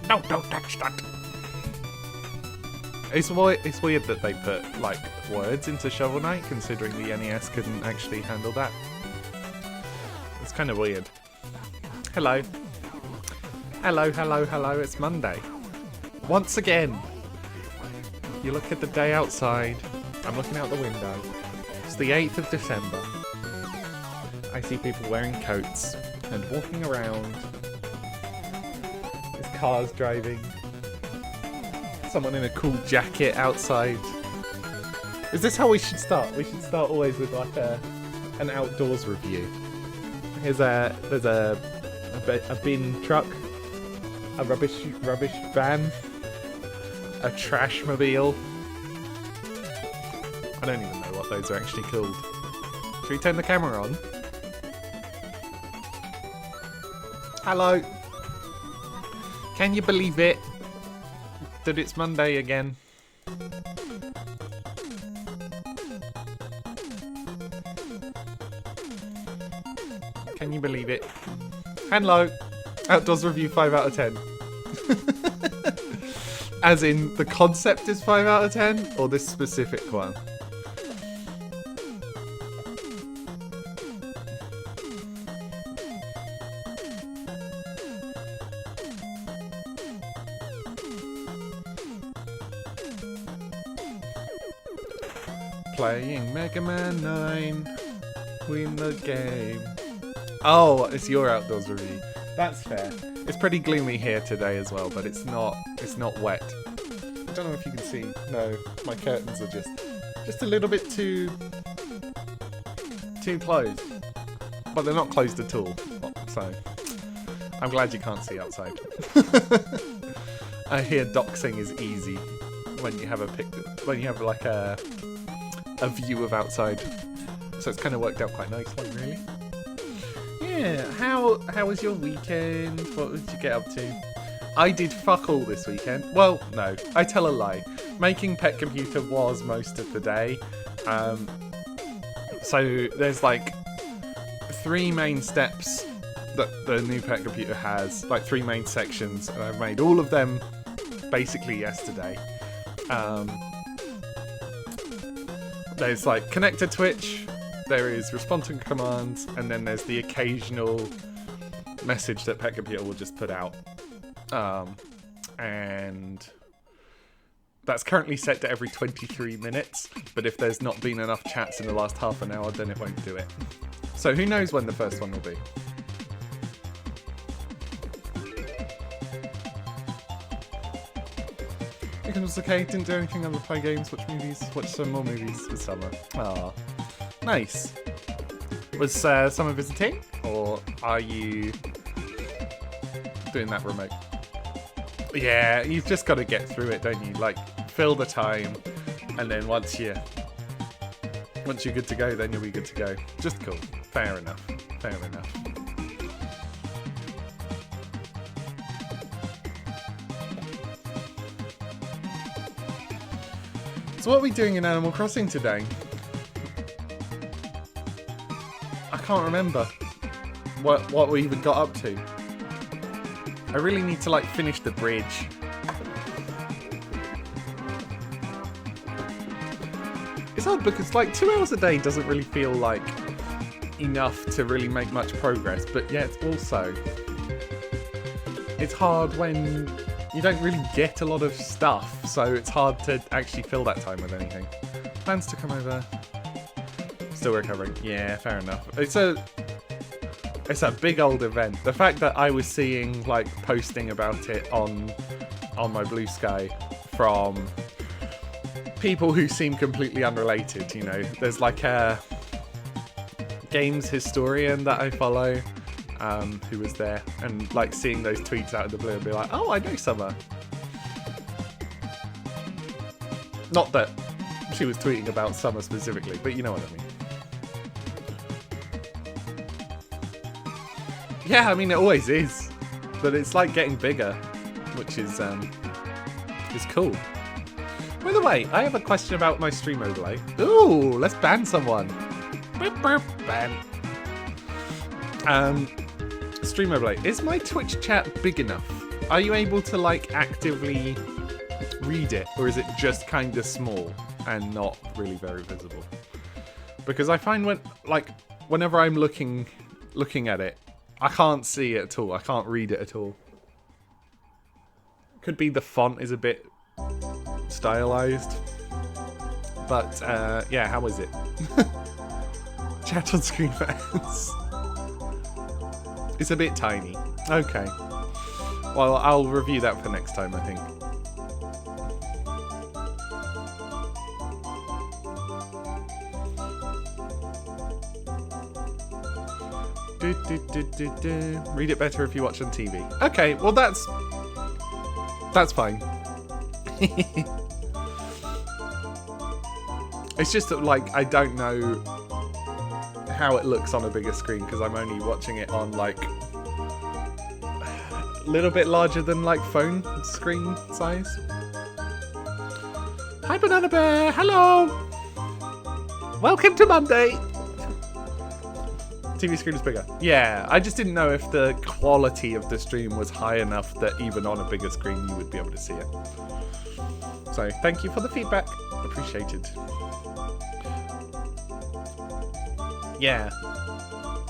No, don't touch that. It's weird that they put, like, words into Shovel Knight, considering the NES couldn't actually handle that. It's kind of weird. Hello. Hello, hello, hello, it's Monday. Once again. You look at the day outside. I'm looking out the window. It's the 8th of December. I see people wearing coats and walking around. There's cars driving. Someone in a cool jacket outside. Is this how we should start? We should start always with like an outdoors review. There's a bin truck, a rubbish van, a trashmobile. I don't even know what those are actually called. Should we turn the camera on? Hello. Can you believe it? That it's Monday again. Can you believe it? Hello. Outdoors review 5 out of 10. As in, the concept is 5 out of 10? Or this specific one? Playing Mega Man 9. Win the game. Oh, it's your outdoors review. That's fair. It's pretty gloomy here today as well, but it's not wet. I don't know if you can see. No, my curtains are just a little bit too closed. But they're not closed at all. So I'm glad you can't see outside. I hear doxing is easy when you have like a view of outside. So it's kind of worked out quite nicely, really. Yeah, how was your weekend? What did you get up to? I did fuck all this weekend. Well, no, I tell a lie. Making Pet Computer was most of the day. So there's like 3 main steps that the new Pet Computer has, like 3 main sections, and I've made all of them basically yesterday. There's like connect to Twitch, there is response to commands, and then there's the occasional message that Pet Computer will just put out. And that's currently set to every 23 minutes, but if there's not been enough chats in the last half an hour, then it won't do it. So who knows when the first one will be. Weekend was okay, didn't do anything other than play games, watch movies, watch some more movies this summer. Ah, nice. Was summer visiting, or are you doing that remote? Yeah, you've just got to get through it, don't you? Like, fill the time, and then once you're good to go, then you'll be good to go. Just cool. Fair enough. Fair enough. So what are we doing in Animal Crossing today? I can't remember what we even got up to. I really need to, like, finish the bridge. It's odd because, like, 2 hours a day doesn't really feel like enough to really make much progress, but yet also it's hard when you don't really get a lot of stuff, so it's hard to actually fill that time with anything. Plans to come over. Still recovering. Yeah, fair enough. It's a big old event. The fact that I was seeing, like, posting about it on my Blue Sky from people who seem completely unrelated, you know. There's like a games historian that I follow who was there, and like seeing those tweets out of the blue and be like, oh, I know Summer. Not that she was tweeting about Summer specifically, but you know what I mean. Yeah, I mean, it always is, but it's like getting bigger, which is cool. By the way, I have a question about my stream overlay. Ooh, let's ban someone. Ban. Stream overlay. Is my Twitch chat big enough? Are you able to, like, actively read it, or is it just kind of small and not really very visible? Because I find whenever I'm looking at it, I can't see it at all. I can't read it at all. Could be the font is a bit stylized. But, yeah, how is it? Chat on screen fans. It's a bit tiny. Okay. Well, I'll review that for next time, I think. Read it better if you watch on TV. Okay, well that's fine. It's just that, like, I don't know how it looks on a bigger screen because I'm only watching it on, like, a little bit larger than, like, phone screen size. Hi, Banana Bear. Hello. Welcome to Monday. TV screen is bigger. Yeah, I just didn't know if the quality of the stream was high enough that even on a bigger screen you would be able to see it. So, thank you for the feedback. Appreciated. Yeah.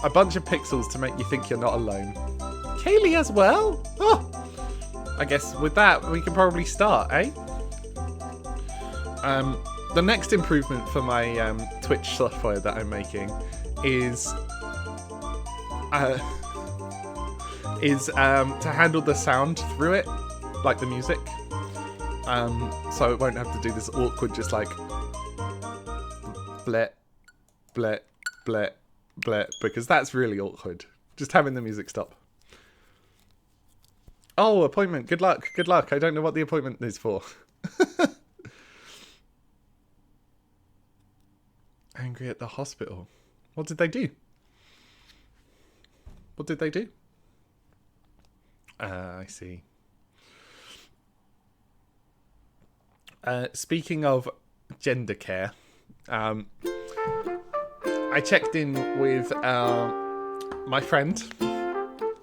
A bunch of pixels to make you think you're not alone. Kaylee as well? Oh! I guess with that, we can probably start, eh? The next improvement for my Twitch software that I'm making is to handle the sound through it, like the music. So it won't have to do this awkward, just like blet, blet, blet, blet, because that's really awkward. Just having the music stop. Oh, appointment. Good luck. Good luck. I don't know what the appointment is for. Angry at the hospital. What did they do? What did they do? I see. Speaking of gender care, I checked in with my friend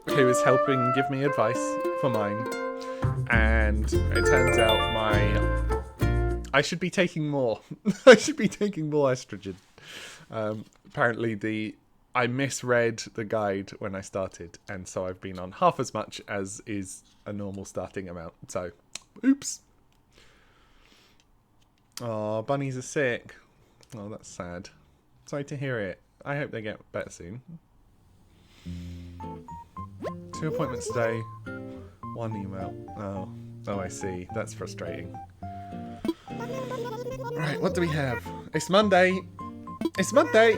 who is helping give me advice for mine, and it turns out I should be taking more. I should be taking more estrogen. Apparently I misread the guide when I started, and so I've been on half as much as is a normal starting amount. So, oops. Oh, bunnies are sick. Oh, that's sad. Sorry to hear it. I hope they get better soon. 2 appointments today, 1 email. Oh, I see. That's frustrating. Right, what do we have? It's Monday. It's Monday.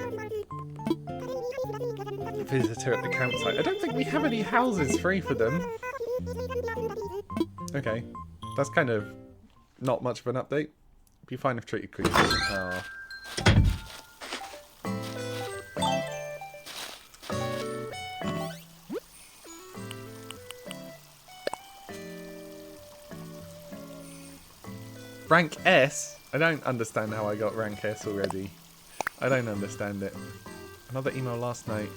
Visitor at the campsite. I don't think we have any houses free for them. Okay, that's kind of not much of an update. Be fine if treated quickly. Rank S? I don't understand how I got rank S already. I don't understand it. Another email last night.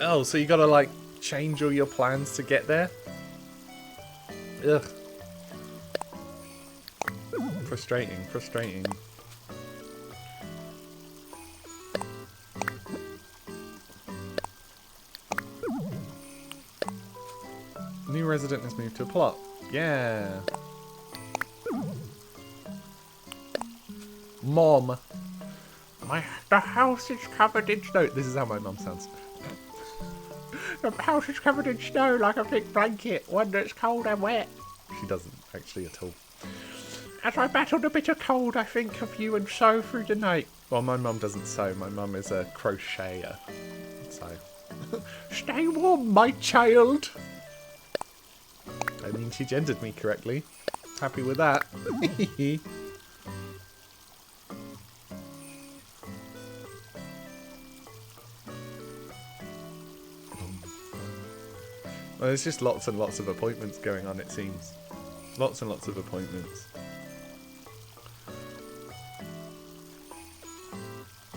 Oh, so you gotta like change all your plans to get there? Ugh. Frustrating, frustrating. New resident has moved to a plot. Yeah. Mom. The house is covered in snow. This is how my mum sounds. The house is covered in snow like a big blanket, one that's cold and wet. She doesn't actually at all. As I battled a bitter cold, I think of you and sew through the night. Well, my mum doesn't sew. My mum is a crocheter. So, stay warm, my child. I mean, she gendered me correctly. Happy with that. Well, there's just lots and lots of appointments going on, it seems. Lots and lots of appointments.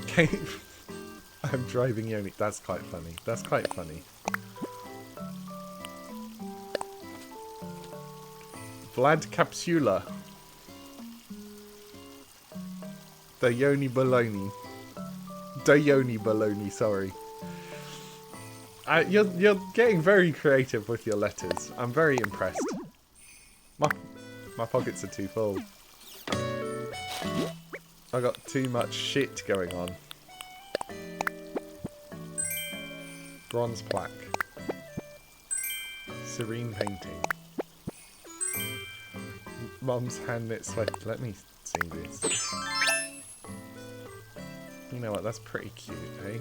Okay. I'm driving Yoni. That's quite funny. That's quite funny. Vlad Capsula. The Yoni Baloney. The Yoni Baloney, sorry. You're getting very creative with your letters. I'm very impressed. My pockets are too full. I got too much shit going on. Bronze plaque. Serene painting. Mum's hand knit sweater. Let me see this. You know what? That's pretty cute, eh?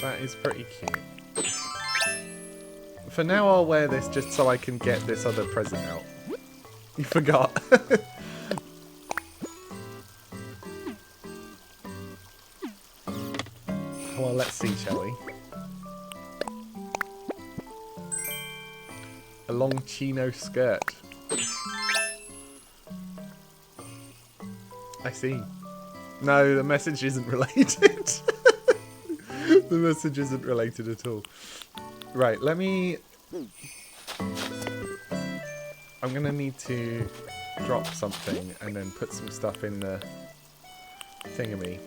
That is pretty cute. For now, I'll wear this just so I can get this other present out. You forgot. Well, let's see, shall we? A long chino skirt. I see. No, the message isn't related. The message isn't related at all. Right, let me... I'm gonna need to drop something and then put some stuff in the thingamy.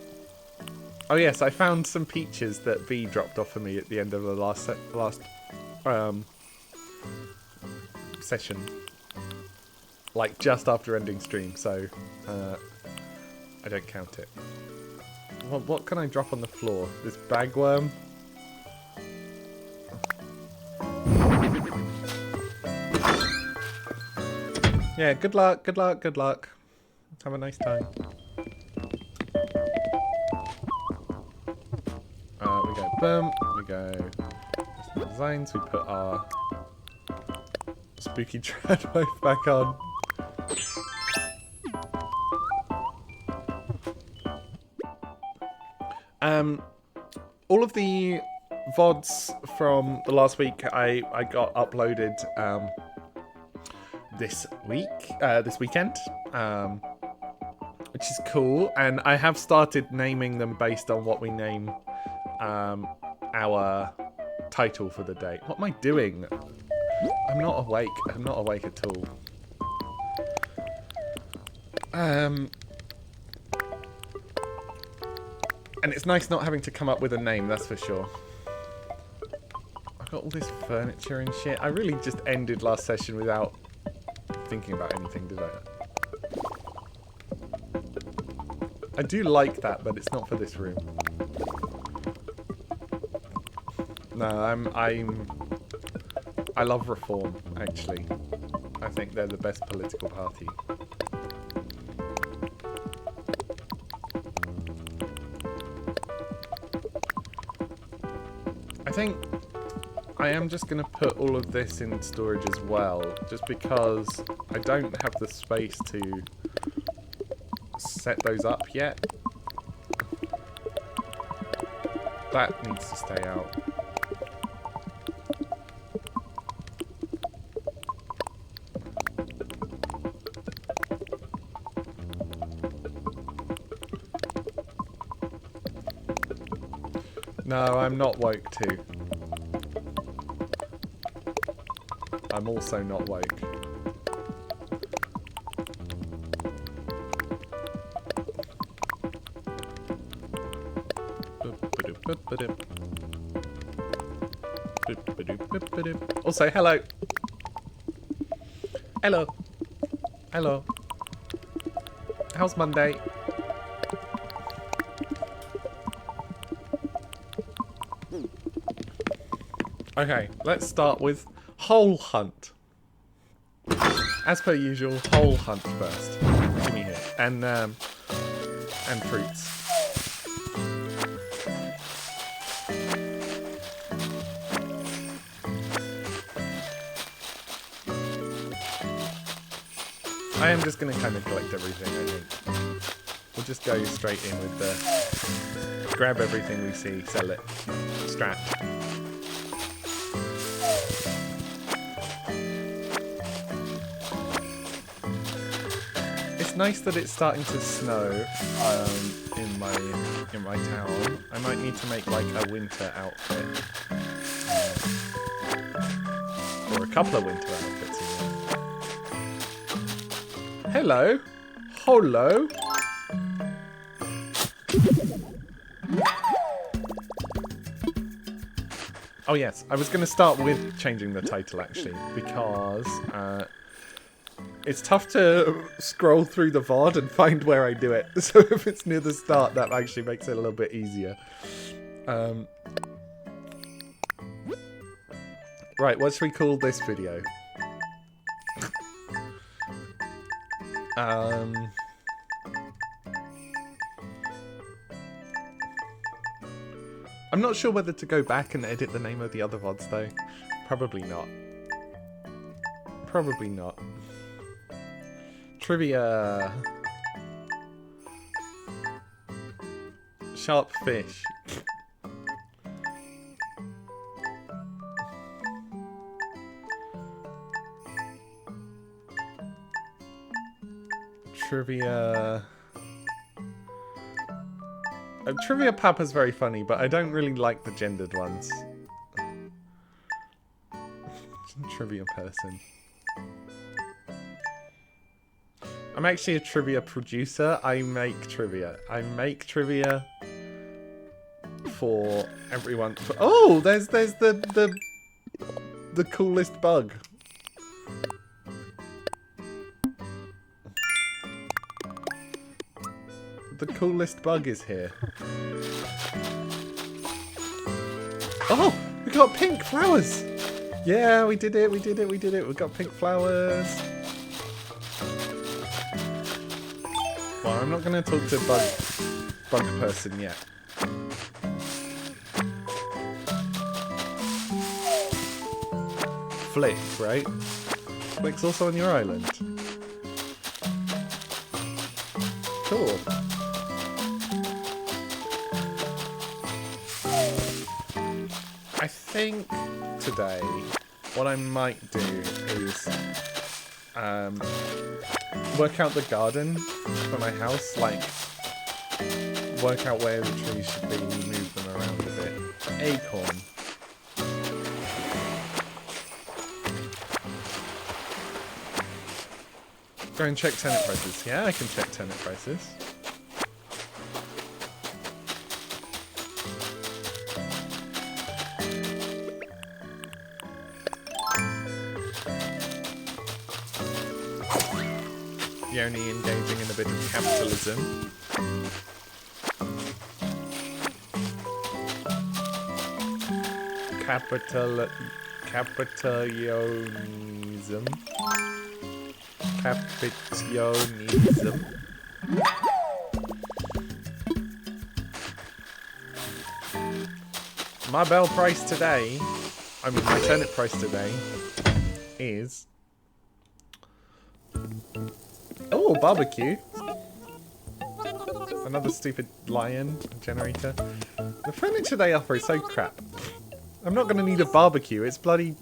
Oh yes, I found some peaches that V dropped off for me at the end of the last session. Like, just after ending stream, so I don't count it. What can I drop on the floor? This bagworm? Yeah, good luck, good luck, good luck. Have a nice time. We go boom, we go designs, we put our spooky trad wife back on. All of the VODs from the last week I got uploaded this weekend, which is cool, and I have started naming them based on what we name our title for the day. What am I doing? I'm not awake. I'm not awake at all. And it's nice not having to come up with a name, that's for sure. I've got all this furniture and shit. I really just ended last session without thinking about anything, did I? I do like that, but it's not for this room. No, I love Reform, actually. I think they're the best political party. I think I am just going to put all of this in storage as well, just because I don't have the space to set those up yet. That needs to stay out. No, I'm not woke too. I'm also not woke. Also, hello. Hello. Hello. How's Monday? Okay, let's start with Hole Hunt. As per usual, Hole Hunt first. Give me here. And fruits. I am just going to kind of collect everything, I think. We'll just go straight in with the grab everything we see, sell it, strat. It's nice that it's starting to snow in my town. I might need to make like a winter outfit. Or a couple of winter outfits even. Hello. Hello. Oh yes, I was going to start with changing the title actually, because it's tough to scroll through the VOD and find where I do it. So if it's near the start, that actually makes it a little bit easier. Right, what should we call this video? I'm not sure whether to go back and edit the name of the other VODs though. Probably not. Probably not. Trivia. Sharp fish. Trivia. Trivia Papa's very funny, but I don't really like the gendered ones. Trivia person. I'm actually a trivia producer. I make trivia. I make trivia for everyone. Oh, there's the coolest bug. The coolest bug is here. Oh, we got pink flowers. Yeah, we did it. We did it. We did it. We got pink flowers. Well, I'm not going to talk to bug person yet. Flick, right? Flick's also on your island. Cool. think today what I might do is work out the garden for my house, like work out where the trees should be, move them around a bit. Acorn. Go and check tenant prices. Yeah, I can check tenant prices. Only engaging in a bit of capitalism. Capitalism. My bell price today, I mean my tenant price today, is... Oh, barbecue. Another stupid lion generator. The furniture they offer is so crap. I'm not going to need a barbecue. It's bloody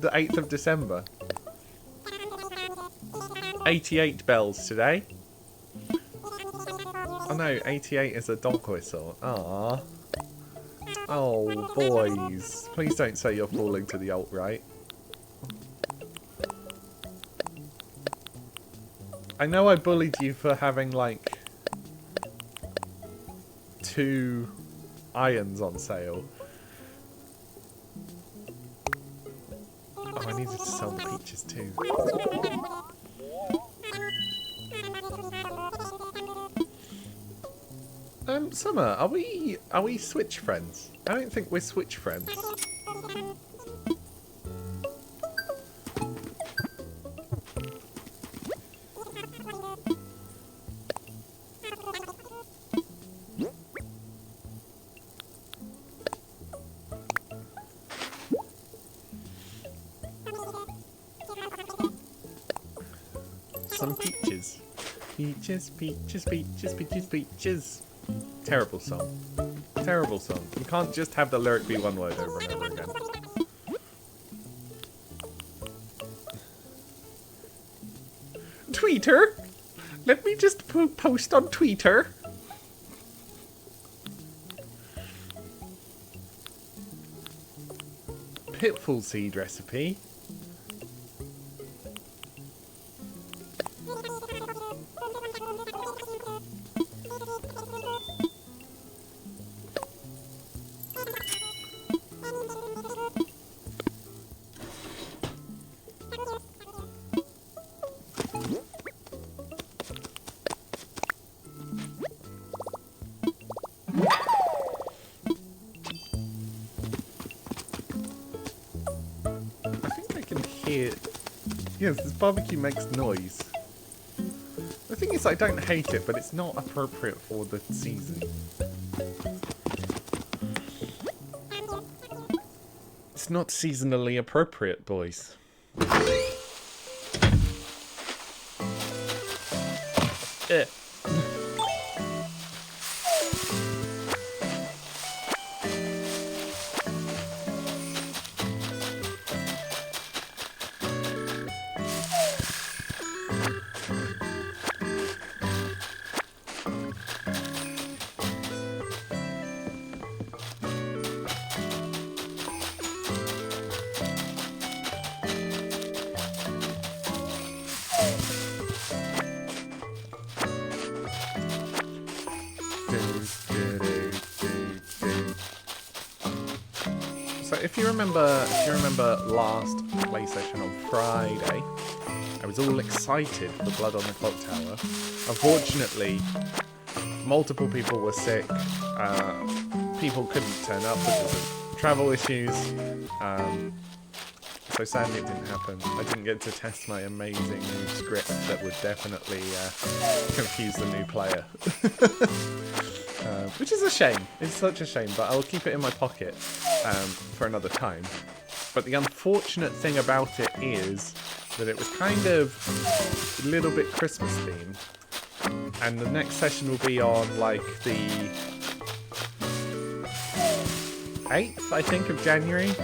the 8th of December. 88 bells today. Oh no, 88 is a dog whistle. Aww. Oh, boys. Please don't say you're falling to the alt-right. I know I bullied you for having, like, 2 irons on sale. Oh, I needed to sell the peaches too. Summer, are we Switch friends? I don't think we're Switch friends. Some peaches. Peaches, peaches, peaches, peaches, peaches. Terrible song. Terrible song. You can't just have the lyric be one word over and over again. Tweeter? Let me just post on Tweeter. Pitfall seed recipe. Yes, this barbecue makes noise. The thing is, I don't hate it, but it's not appropriate for the season. It's not seasonally appropriate, boys. So if you remember last play session on Friday, I was all excited for Blood on the Clock Tower. Unfortunately, multiple people were sick. People couldn't turn up because of travel issues. So sadly it didn't happen. I didn't get to test my amazing new script that would definitely confuse the new player. Which is a shame. It's such a shame, but I'll keep it in my pocket for another time. But the unfortunate thing about it is that it was kind of a little bit Christmas themed. And the next session will be on, like, the 8th, I think, of January.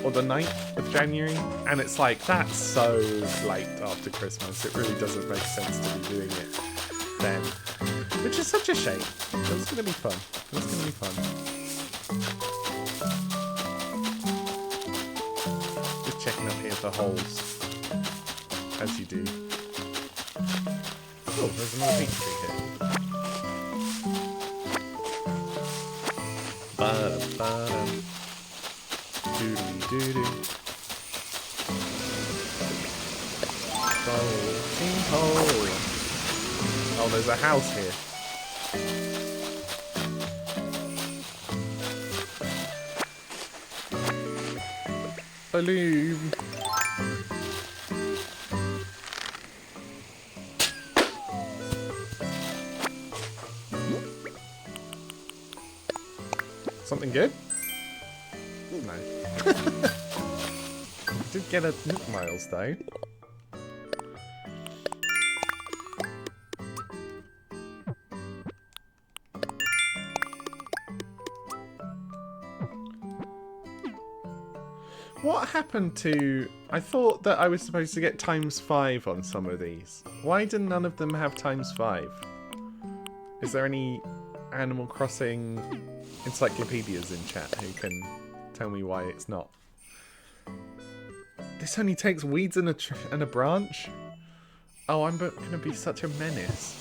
Or the 9th of January. And it's like, that's so late after Christmas. It really doesn't make sense to be doing it then. Which is such a shame. It's going to be fun. It's going to be fun. Just checking up here for holes. As you do. Oh, there's another peach tree here. Ba-da-ba-da. Doodly-doodoo. Bolting hole. Oh, there's a house here. Balloon. Something good? No. Did get a Nook Miles though. What happened to... I thought that I was supposed to get ×5 on some of these. Why did none of them have ×5? Is there any Animal Crossing encyclopedias in chat who can tell me why it's not? This only takes weeds and a branch? Oh, I'm going to be such a menace.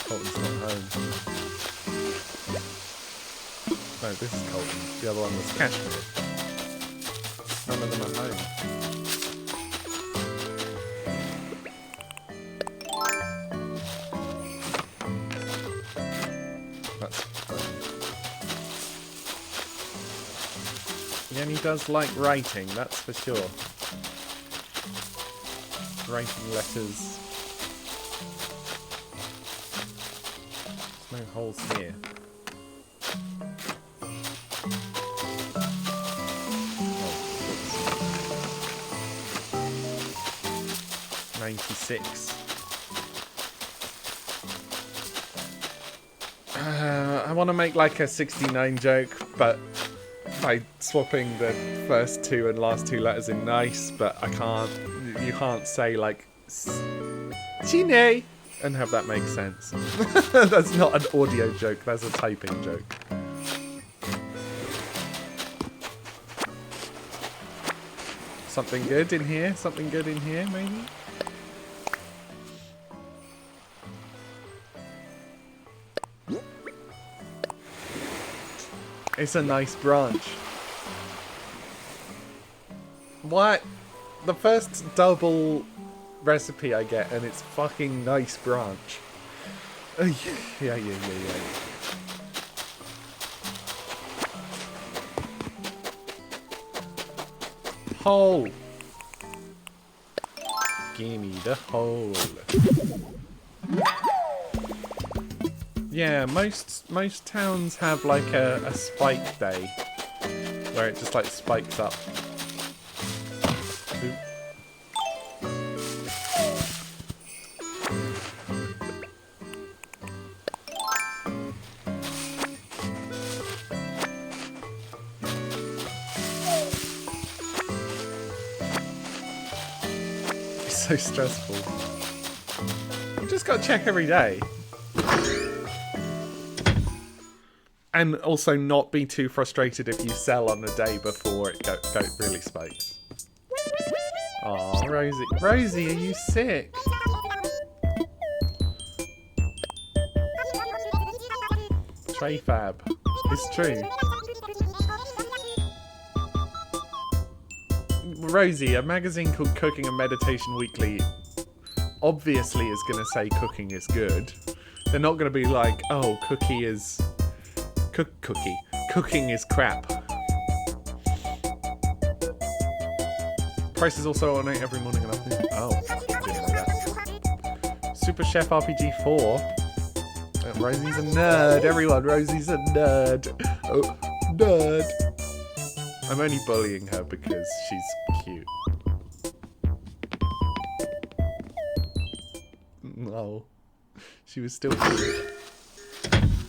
Colton's not home. No, this is Colton. The other one was Cashmere. None of them are home. That's funny. Yeah, and he does like writing, that's for sure. Writing letters. There's no holes here. Oh, 96. I want to make like a 69 joke, but by swapping the first two and last two letters in nice, but I can't. You can't say like Chine and have that make sense. That's not an audio joke, that's a typing joke. Something good in here? Something good in here, maybe? It's a nice branch. What? The first double recipe I get and it's fucking nice branch. Yeah. Hole. Gimme the hole. Yeah, most towns have like a spike day where it just like spikes up. Oop. It's so stressful. You just gotta check every day. And also not be too frustrated if you sell on the day before it really spikes. Aw, Rosie. Rosie, are you sick? Tray fab. It's true. Rosie, a magazine called Cooking and Meditation Weekly obviously is going to say cooking is good. They're not going to be like, oh, cooking is crap. Price is also on it every morning and afternoon. Oh, didn't know that. Super Chef RPG 4. Rosie's a nerd, everyone. Rosie's a nerd. Oh, nerd. I'm only bullying her because she's cute. Oh, she was still cute.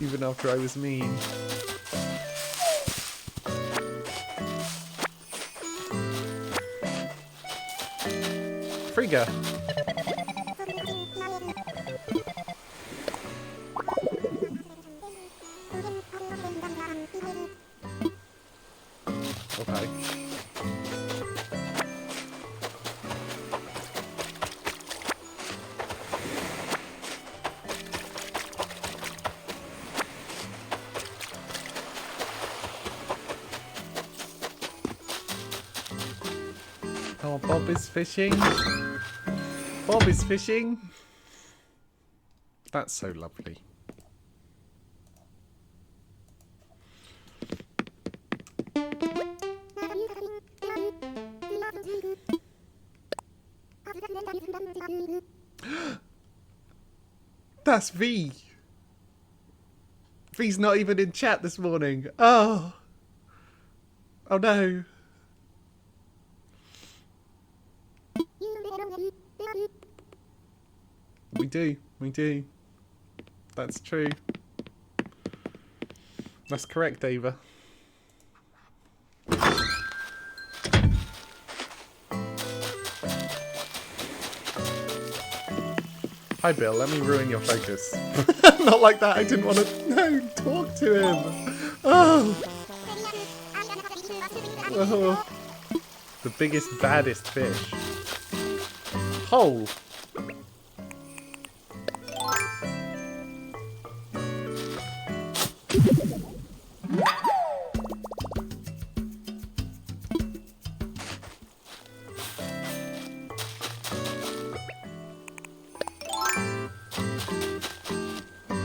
Even after I was mean. Frigga. Okay. Oh, Bob is fishing. Bob is fishing. That's so lovely. That's V. V's not even in chat this morning. Oh. Oh no. We do. That's true. That's correct, Ava. Hi, Bill. Let me ruin your focus. Not like that. I didn't want to. No, talk to him. Oh. Oh. The biggest, baddest fish. Hole.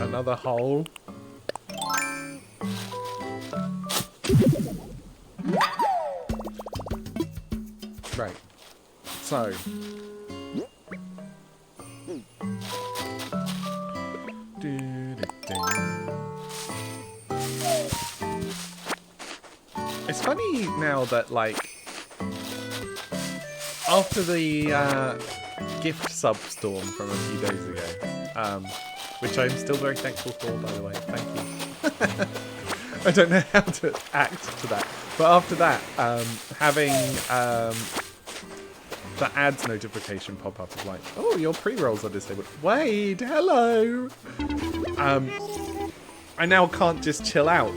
Another hole. Right. So. It's funny now that, like, after the gift substorm from a few days ago, which I'm still very thankful for, by the way. Thank you. I don't know how to act to that. But after that, having the ads notification pop up is like, oh, your pre-rolls are disabled. Wade, hello! I now can't just chill out.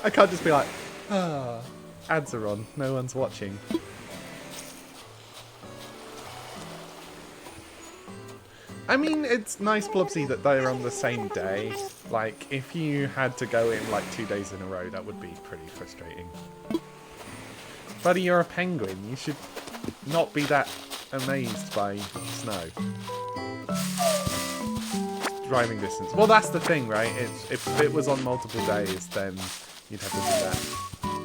I can't just be like, ah, ads are on, no one's watching. I mean, it's nice, Blobsy, that they're on the same day. Like, if you had to go in, like, 2 days in a row, that would be pretty frustrating. Buddy, you're a penguin. You should not be that amazed by snow. Driving distance. Well, that's the thing, right? If it was on multiple days, then you'd have to do that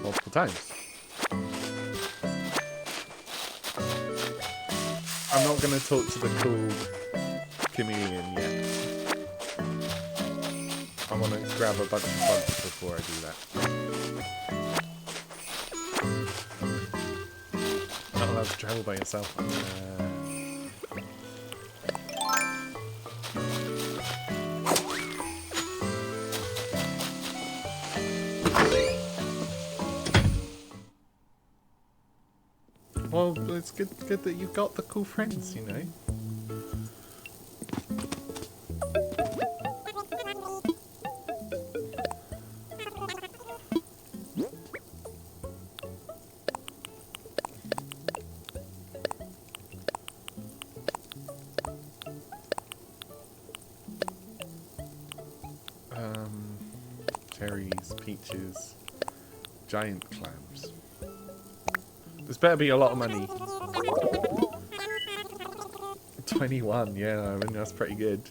multiple times. I'm not going to talk to the cool chameleon yet. I want to grab a bunch of bugs before I do that. Not allowed to travel by yourself. Well, it's good that you've got the cool friends, you know. Cherries, peaches, giant clams. This better be a lot of money. 21, yeah, I mean, that's pretty good.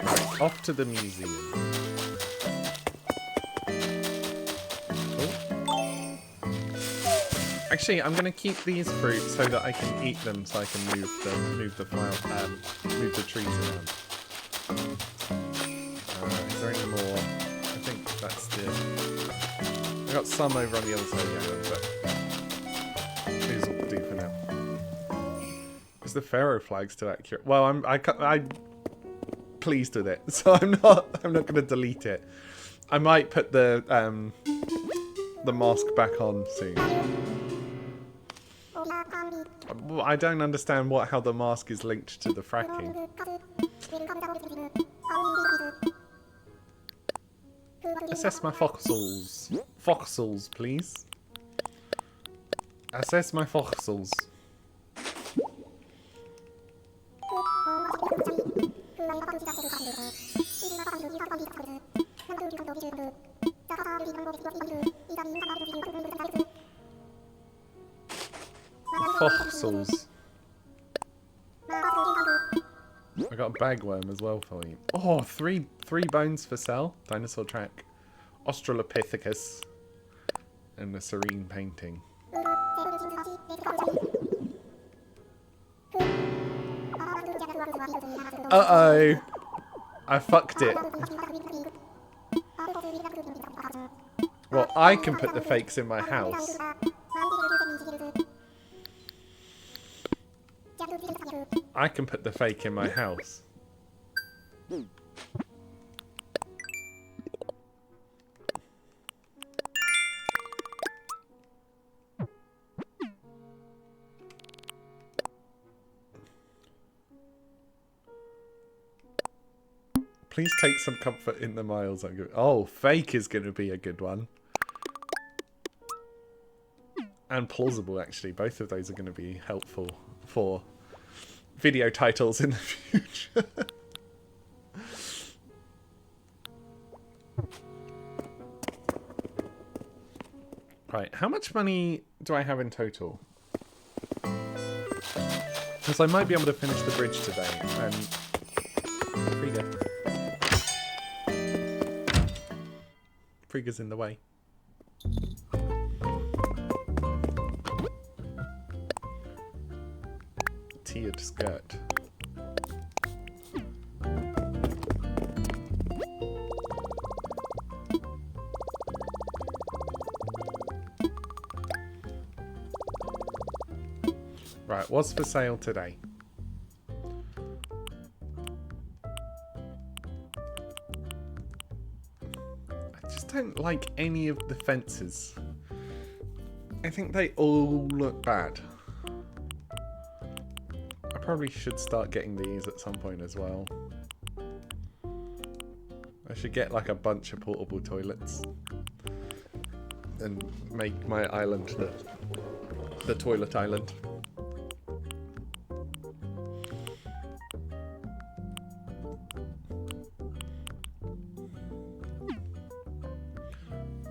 Right, off to the museum. Actually, I'm gonna keep these fruits so that I can eat them, so I can move the trees around. I got some over on the other side of the island, but these will do for now. Is the Pharaoh flag still accurate? Well, I'm pleased with it, so I'm not going to delete it. I might put the mask back on soon. I don't understand how the mask is linked to the fracking. Assess my fossils. Fossils, please. Assess my fossils. Fossils. I got a bagworm as well for you. Oh, three bones for sale. Dinosaur track. Australopithecus. And the serene painting. Uh-oh. I fucked it. Well, I can put the fakes in my house. I can put the fake in my house. Please take some comfort in the miles I'm giving. Oh, fake is going to be a good one. And plausible, actually. Both of those are going to be helpful for video titles in the future. Right, how much money do I have in total? Because I might be able to finish the bridge today. And Frigga. Frigga's in the way. Tiered skirt. Right, what's for sale today? I just don't like any of the fences. I think they all look bad. I probably should start getting these at some point as well. I should get like a bunch of portable toilets and make my island the toilet island.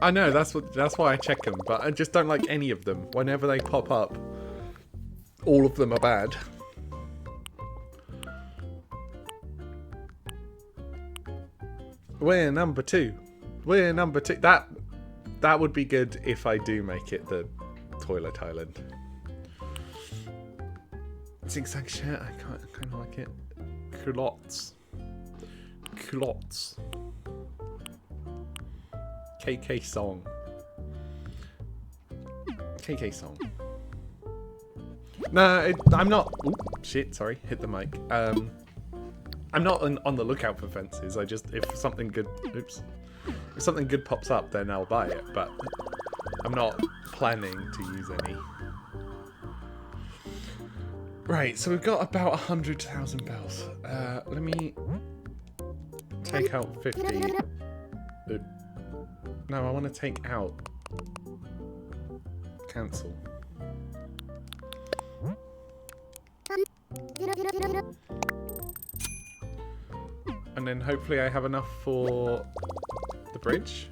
I know, that's why I check them, but I just don't like any of them. Whenever they pop up, all of them are bad. We're number 2. We're number 2. That would be good if I do make it the toilet island. Zigzag shirt, I kind of like it. Culottes. Culottes. KK song. KK song. No, I'm not. Ooh, shit, sorry. Hit the mic. I'm not on the lookout for fences. I just, if something good, if something good pops up, then I'll buy it. But I'm not planning to use any. Right, so we've got about 100,000 bells. Let me take out 50. No, I want to take out. Cancel. And then hopefully I have enough for the bridge.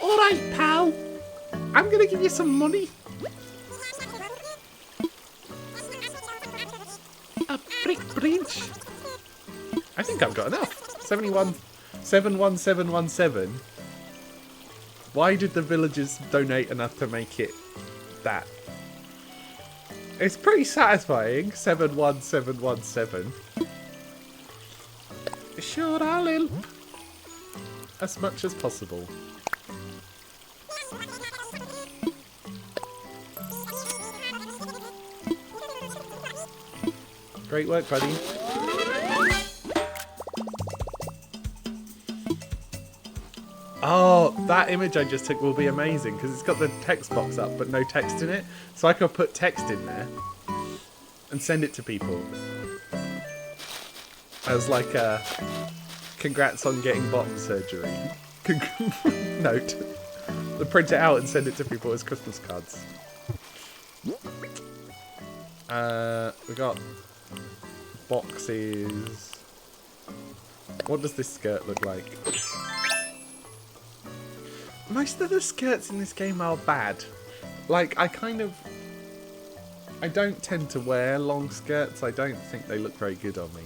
Alright, pal. I'm gonna give you some money. A brick bridge. I think I've got enough. 71717. Why did the villagers donate enough to make it that? It's pretty satisfying. 71717. Sure, darling. As much as possible. Great work, buddy. Oh, that image I just took will be amazing because it's got the text box up but no text in it. So I could put text in there and send it to people. As like a congrats on getting bottom surgery. Note. To print it out and send it to people as Christmas cards. We got boxes. What does this skirt look like? Most of the skirts in this game are bad. Like, I don't tend to wear long skirts. I don't think they look very good on me.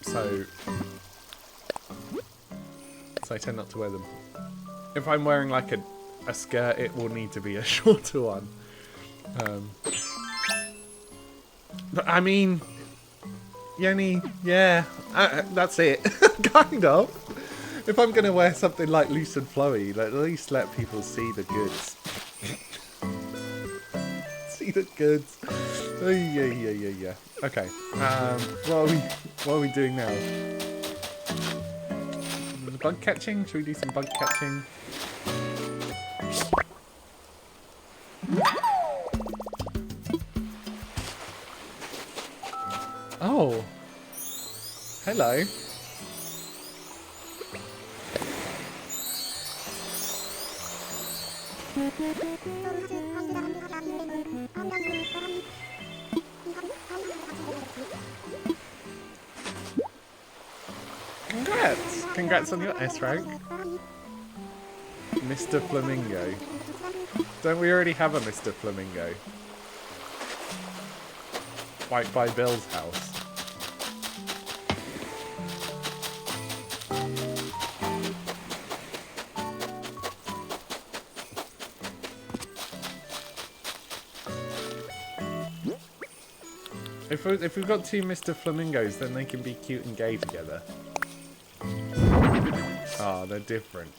So I tend not to wear them. If I'm wearing like a skirt, it will need to be a shorter one. But I mean, Yenny, yeah, that's it. Kind of. If I'm going to wear something like loose and flowy, at least let people see the goods. See the goods. Oh, yeah. Okay. What are we doing now? Bug catching? Should we do some bug catching? Oh. Hello. Congrats! Congrats on your S rank. Mr. Flamingo. Don't we already have a Mr. Flamingo? Right by Bill's house. If we've got two Mr. Flamingos, then they can be cute and gay together. Oh, they're different.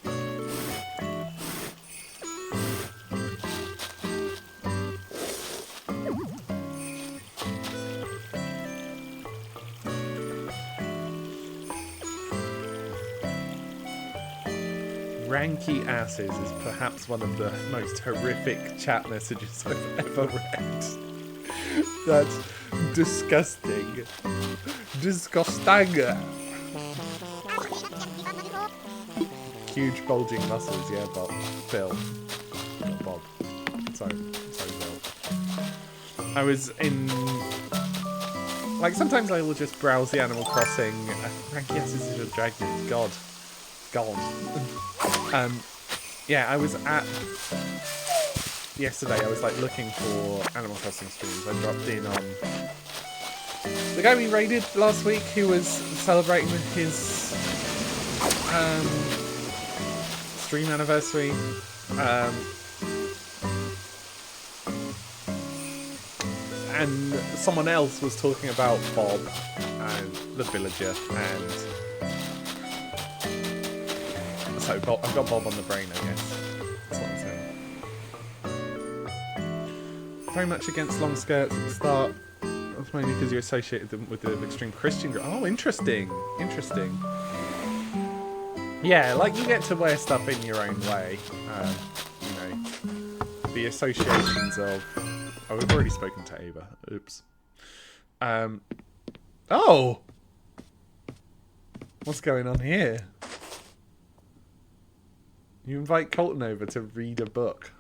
Ranky asses is perhaps one of the most horrific chat messages I've ever read. That's disgusting. Disgusting. Huge bulging muscles, yeah, Bob. Bill. Not Bob. Sorry, Bill. I was in... Like, sometimes I will just browse the Animal Crossing. Ranky asses is a dragon. God. Yeah, I was at... Yesterday, I was like looking for Animal Crossing streams. I dropped in on the guy we raided last week, who was celebrating his stream anniversary. And someone else was talking about Bob and the villager, and so Bob, I've got Bob on the brain, I guess. That's what I'm saying. Very much against long skirts at the start. That's mainly because you associated them with the extreme Christian group. Oh, interesting. Interesting. Yeah, like you get to wear stuff in your own way. You know, the associations of... Oh, we've already spoken to Ava. Oops. Oh! What's going on here? You invite Colton over to read a book.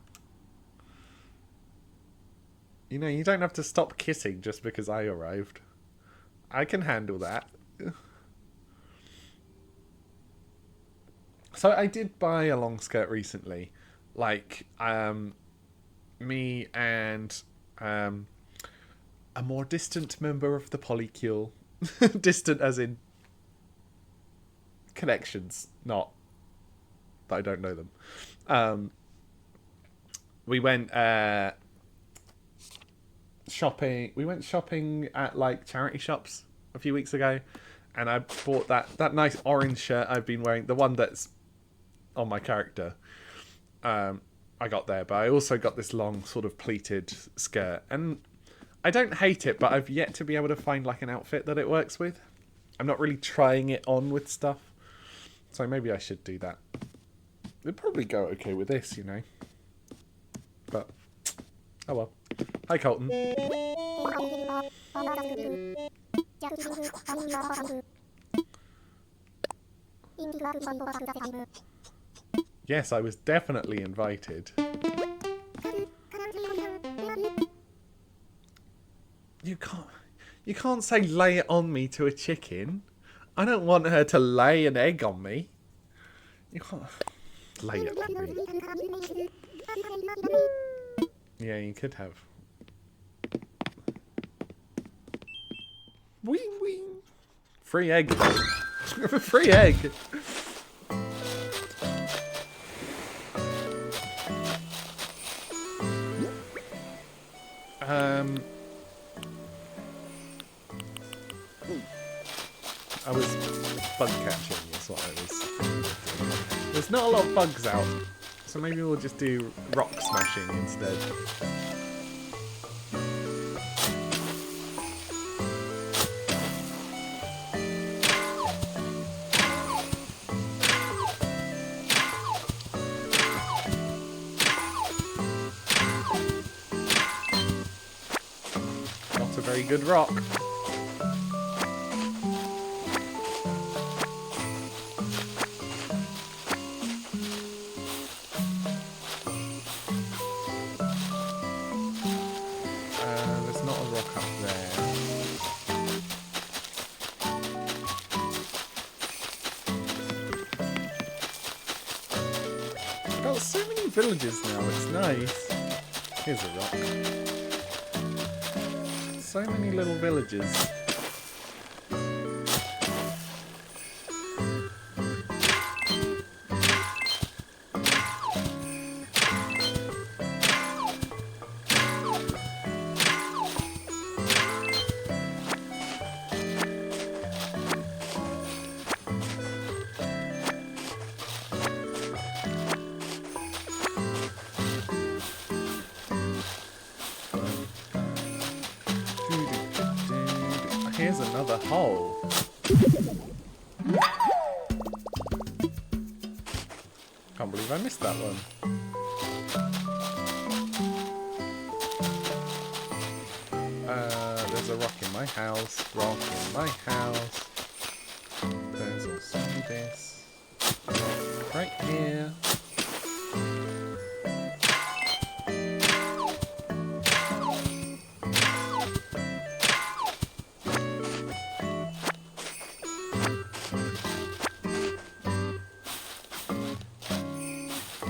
You know, you don't have to stop kissing just because I arrived. I can handle that. So I did buy a long skirt recently. Like, me and a more distant member of the polycule. Distant as in connections, not that I don't know them. We went shopping. We went shopping at like charity shops a few weeks ago, and I bought that nice orange shirt I've been wearing, the one that's on my character. I got there, but I also got this long sort of pleated skirt, and I don't hate it, but I've yet to be able to find like an outfit that it works with. I'm not really trying it on with stuff, so maybe I should do that. It'd probably go okay with this, you know. But oh well. Hi, Colton. Yes, I was definitely invited. You can't say lay it on me to a chicken. I don't want her to lay an egg on me. You can't lay it on me. Yeah, you could have. Wee. Free egg, though. Free egg. I was bug catching, is what I was doing. There's not a lot of bugs out, so maybe we'll just do rock smashing instead. Not a very good rock. Villages now, it's nice. Here's a rock. So many little villages. Here's another hole. Can't believe I missed that one. There's a rock in my house. Rock in my house. There's also this. Right here.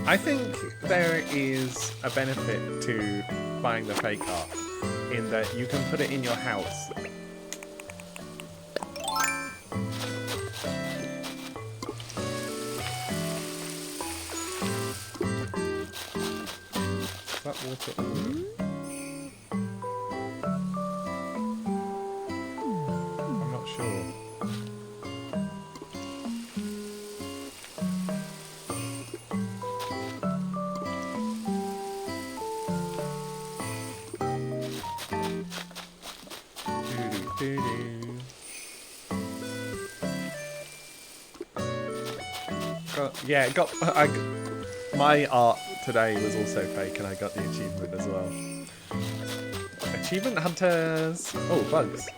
I think there is a benefit to buying the fake art in that you can put it in your house. Is that water? I'm not sure. My art today was also fake, and I got the achievement as well. Achievement hunters. Oh, bugs.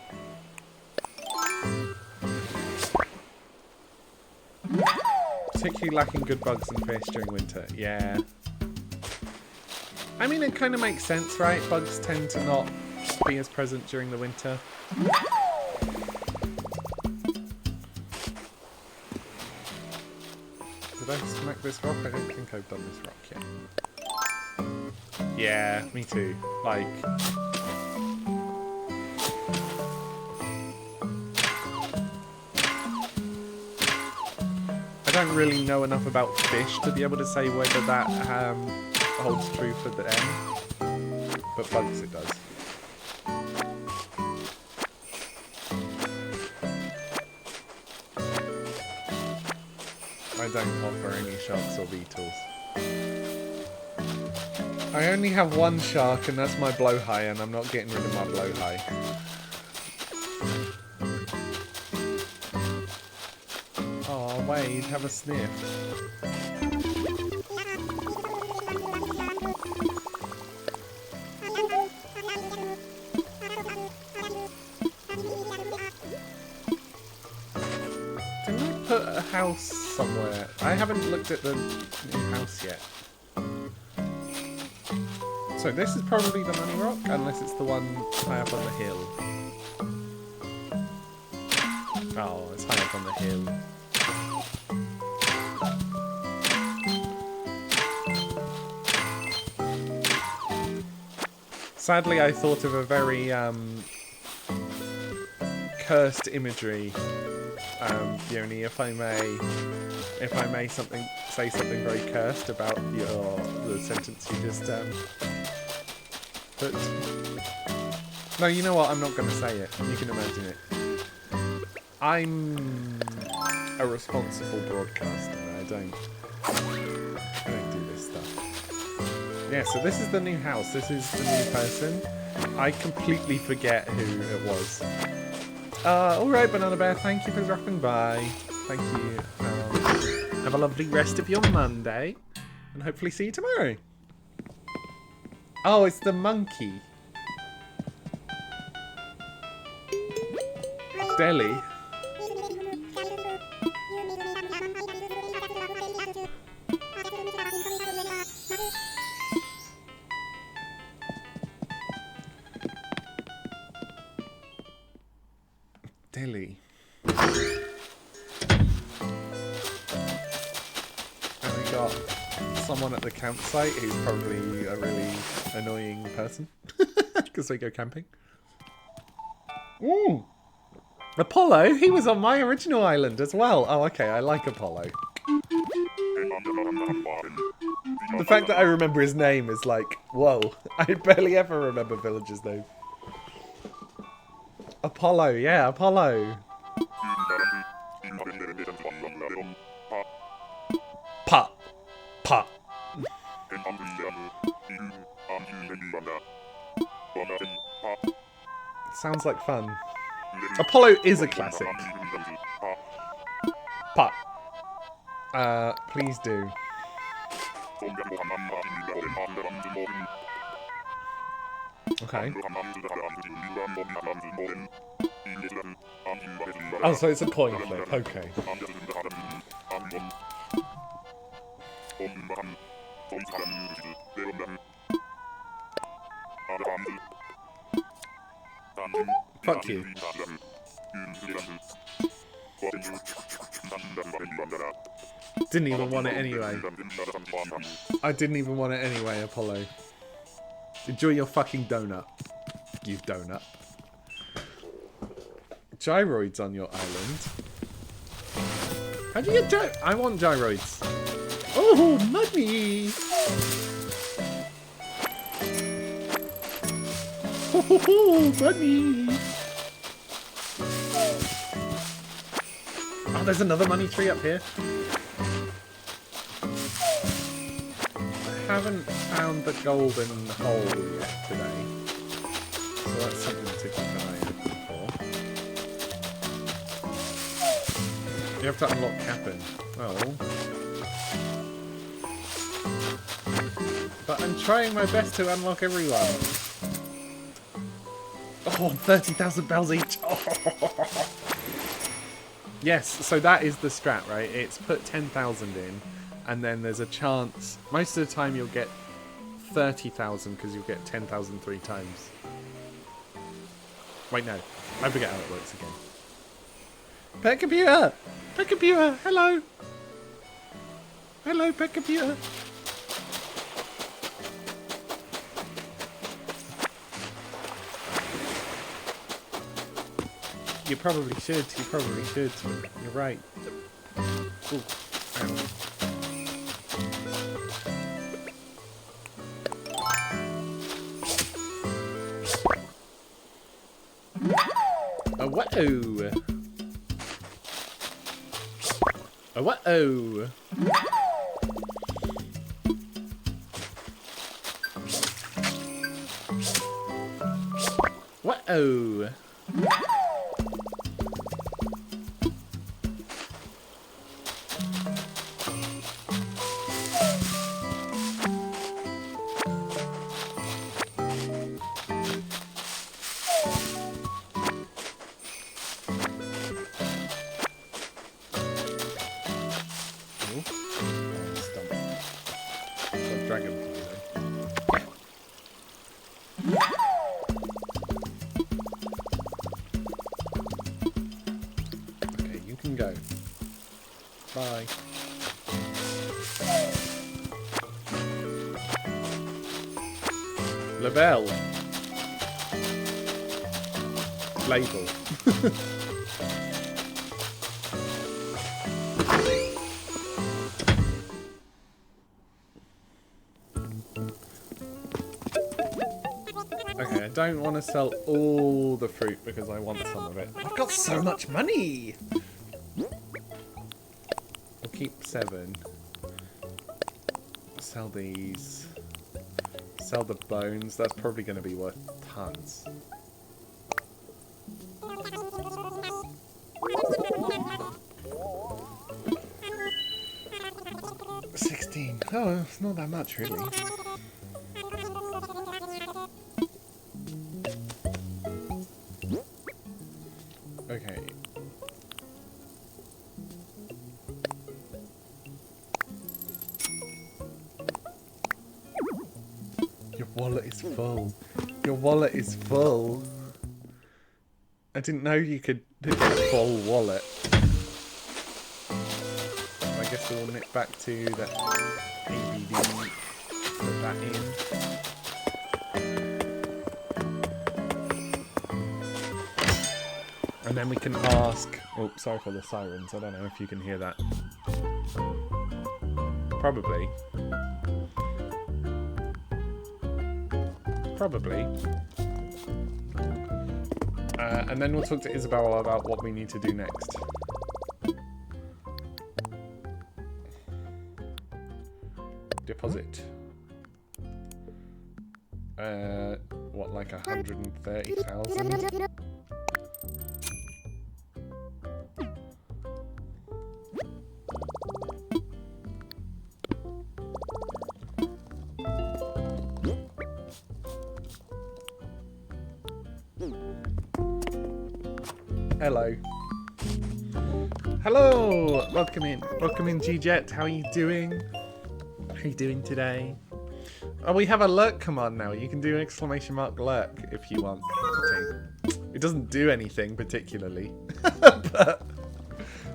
Particularly lacking good bugs and fish during winter. Yeah. I mean, it kind of makes sense, right? Bugs tend to not be as present during the winter. Did I smack this rock? I don't think I've done this rock yet. Yeah, me too. Like... don't really know enough about fish to be able to say whether that holds true for the end. But bugs it does. I don't offer any sharks or beetles. I only have one shark and that's my blowhigh, and I'm not getting rid of my blowhigh. Oh Wade, have a sniff. Didn't I put a house somewhere? I haven't looked at the new house yet. So this is probably the money rock, unless it's the one high up on the hill. Oh, it's high up on the hill. Sadly, I thought of a very cursed imagery. Yoni, if I may say something very cursed about the sentence you just put. No, you know what? I'm not going to say it. You can imagine it. I'm a responsible broadcaster. I don't do this stuff. Yeah, so this is the new house. This is the new person. I completely forget who it was. Alright, Banana Bear, thank you for dropping by. Thank you. Have a lovely rest of your Monday. And hopefully see you tomorrow. Oh, it's the monkey. Delhi. Delhi. And we got someone at the campsite who's probably a really annoying person because they go camping. Ooh. Apollo? He was on my original island as well. Oh, okay. I like Apollo. The fact that I remember his name is like, whoa. I barely ever remember villagers' names. Apollo, yeah, Apollo. Pa. Pa. Sounds like fun. Apollo is a classic. Pa. Please do. Okay. Oh, so it's a coin flip. Okay. Fuck you. Didn't even want it anyway. I didn't even want it anyway, Apollo. Enjoy your fucking donut. You donut. Gyroids on your island. How do you get I want gyroids. Oh, money! Oh, money! Oh, there's another money tree up here. I haven't found the golden hole yet today. So that's something to keep an eye out for. You have to unlock Cap'n. Oh. But I'm trying my best to unlock everyone. Oh, 30,000 bells each. Oh. Yes, so that is the strat, right? It's put 10,000 in, and then there's a chance. Most of the time you'll get 30,000 because you'll get 10,000 3 times. Wait, no. I forget how it works again. Pet computer! Pet computer! Hello! Hello, pet computer! You probably should. You probably should. You're right. Ooh. Oh, whoa! Oh, whoa! Whoa! Okay, you can go. Bye. Labelle. Label. Okay, I don't want to sell all the fruit because I want some of it. I've got so much money! We'll keep 7. Sell these. Sell the bones. That's probably going to be worth tons. $16. Oh, it's not that much, really. Okay. Your wallet is full. Your wallet is full. I didn't know you could get a full wallet. I guess we'll nip back to the ABD. Put that in. And then we can ask... Oh, sorry for the sirens. I don't know if you can hear that. Probably. Probably. And then we'll talk to Isabella about what we need to do next. Deposit. What, like 130,000? Hello. Hello! Welcome in. Welcome in, G-Jet. How are you doing? How are you doing today? Oh, we have a lurk command now. You can do exclamation mark lurk if you want to. It doesn't do anything particularly.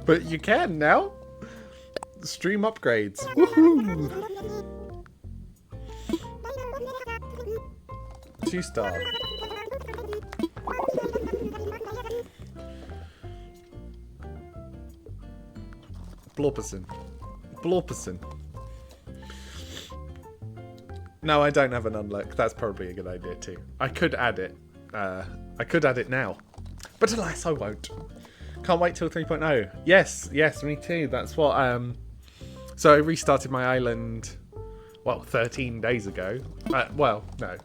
but you can now. Stream upgrades. Woohoo! 2-star. Blorperson. Blorperson. No, I don't have an unlock. That's probably a good idea too. I could add it. I could add it now. But alas, I won't. Can't wait till 3.0. Yes, yes, me too. That's what... So I restarted my island, well, 13 days ago. Well, no.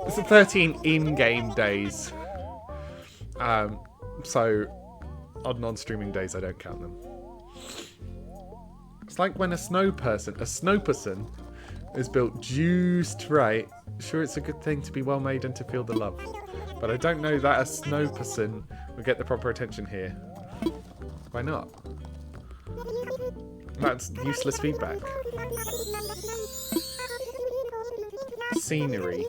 It's the 13 in-game days. So on non-streaming days, I don't count them. It's like when a snowperson is built just right. Sure, it's a good thing to be well made and to feel the love. But I don't know that a snowperson will get the proper attention here. Why not? That's useless feedback. Scenery.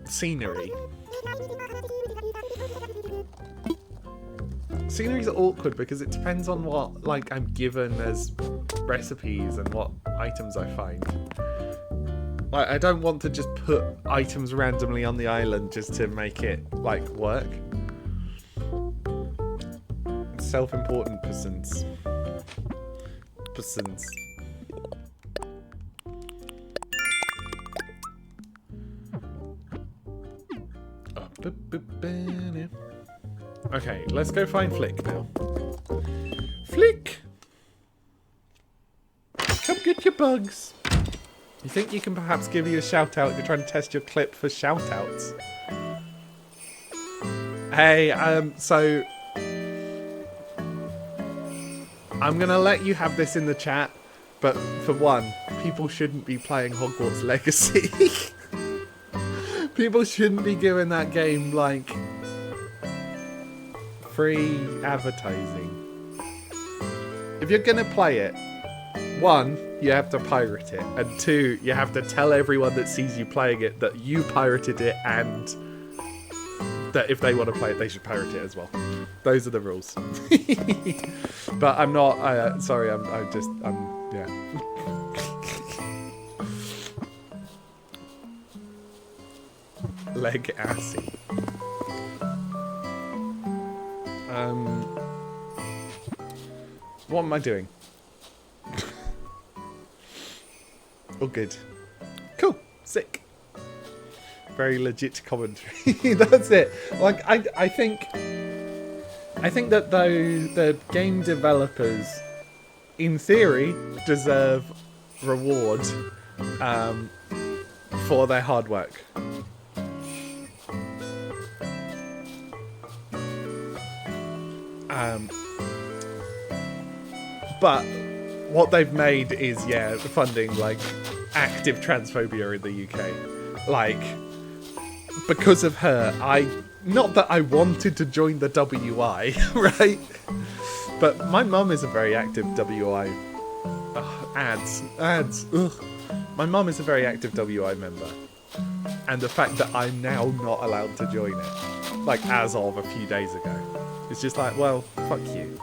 Scenery. Scenery's awkward because it depends on what, like, I'm given as recipes and what items I find. Like, I don't want to just put items randomly on the island just to make it, like, work. Self-important persons. Okay, let's go find Flick now. Flick! Come get your bugs. You think you can perhaps give you a shout out? You're trying to test your clip for shout outs. Hey, so I'm gonna let you have this in the chat, but for one, people shouldn't be playing Hogwarts Legacy. People shouldn't be giving that game, like, free advertising. If you're gonna play it, one, you have to pirate it, and two, you have to tell everyone that sees you playing it that you pirated it, and that if they want to play it, they should pirate it as well. Those are the rules. But I'm not, sorry, I'm yeah. Leg-assy. What am I doing? Oh, good. Cool. Sick. Very legit commentary. That's it. Like, I think that the game developers, in theory, deserve reward for their hard work. But what they've made is, yeah, funding, like, active transphobia in the UK. Like, because of her, not that I wanted to join the WI, right? But my mum is a very active WI. Ads. Ugh. My mum is a very active WI member. And the fact that I'm now not allowed to join it, like, as of a few days ago, it's just like, well, fuck you.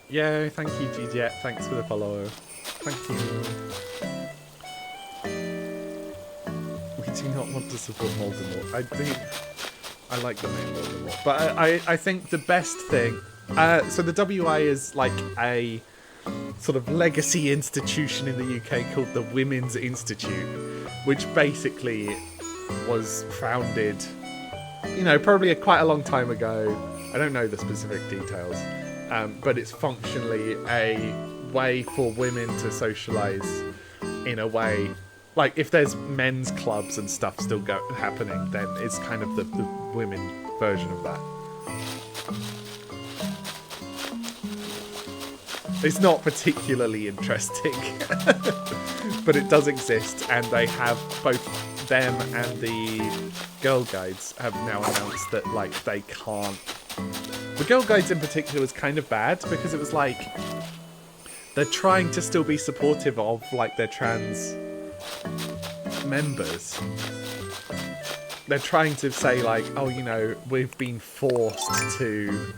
Yeah, thank you, GJet. Thanks for the follow. Thank you. We do not want to support Voldemort. I like the name Voldemort. But I think the best thing... so the WI is like a sort of legacy institution in the UK called the Women's Institute, which basically was founded, you know, probably quite a long time ago. I don't know the specific details. But it's functionally a way for women to socialise in a way. Like, if there's men's clubs and stuff still happening, then it's kind of the women version of that. It's not particularly interesting, but it does exist, and they have both them and the Girl Guides have now announced that, like, they can't. The Girl Guides in particular was kind of bad because it was like they're trying to still be supportive of, like, their trans members. They're trying to say, like, oh, you know, we've been forced to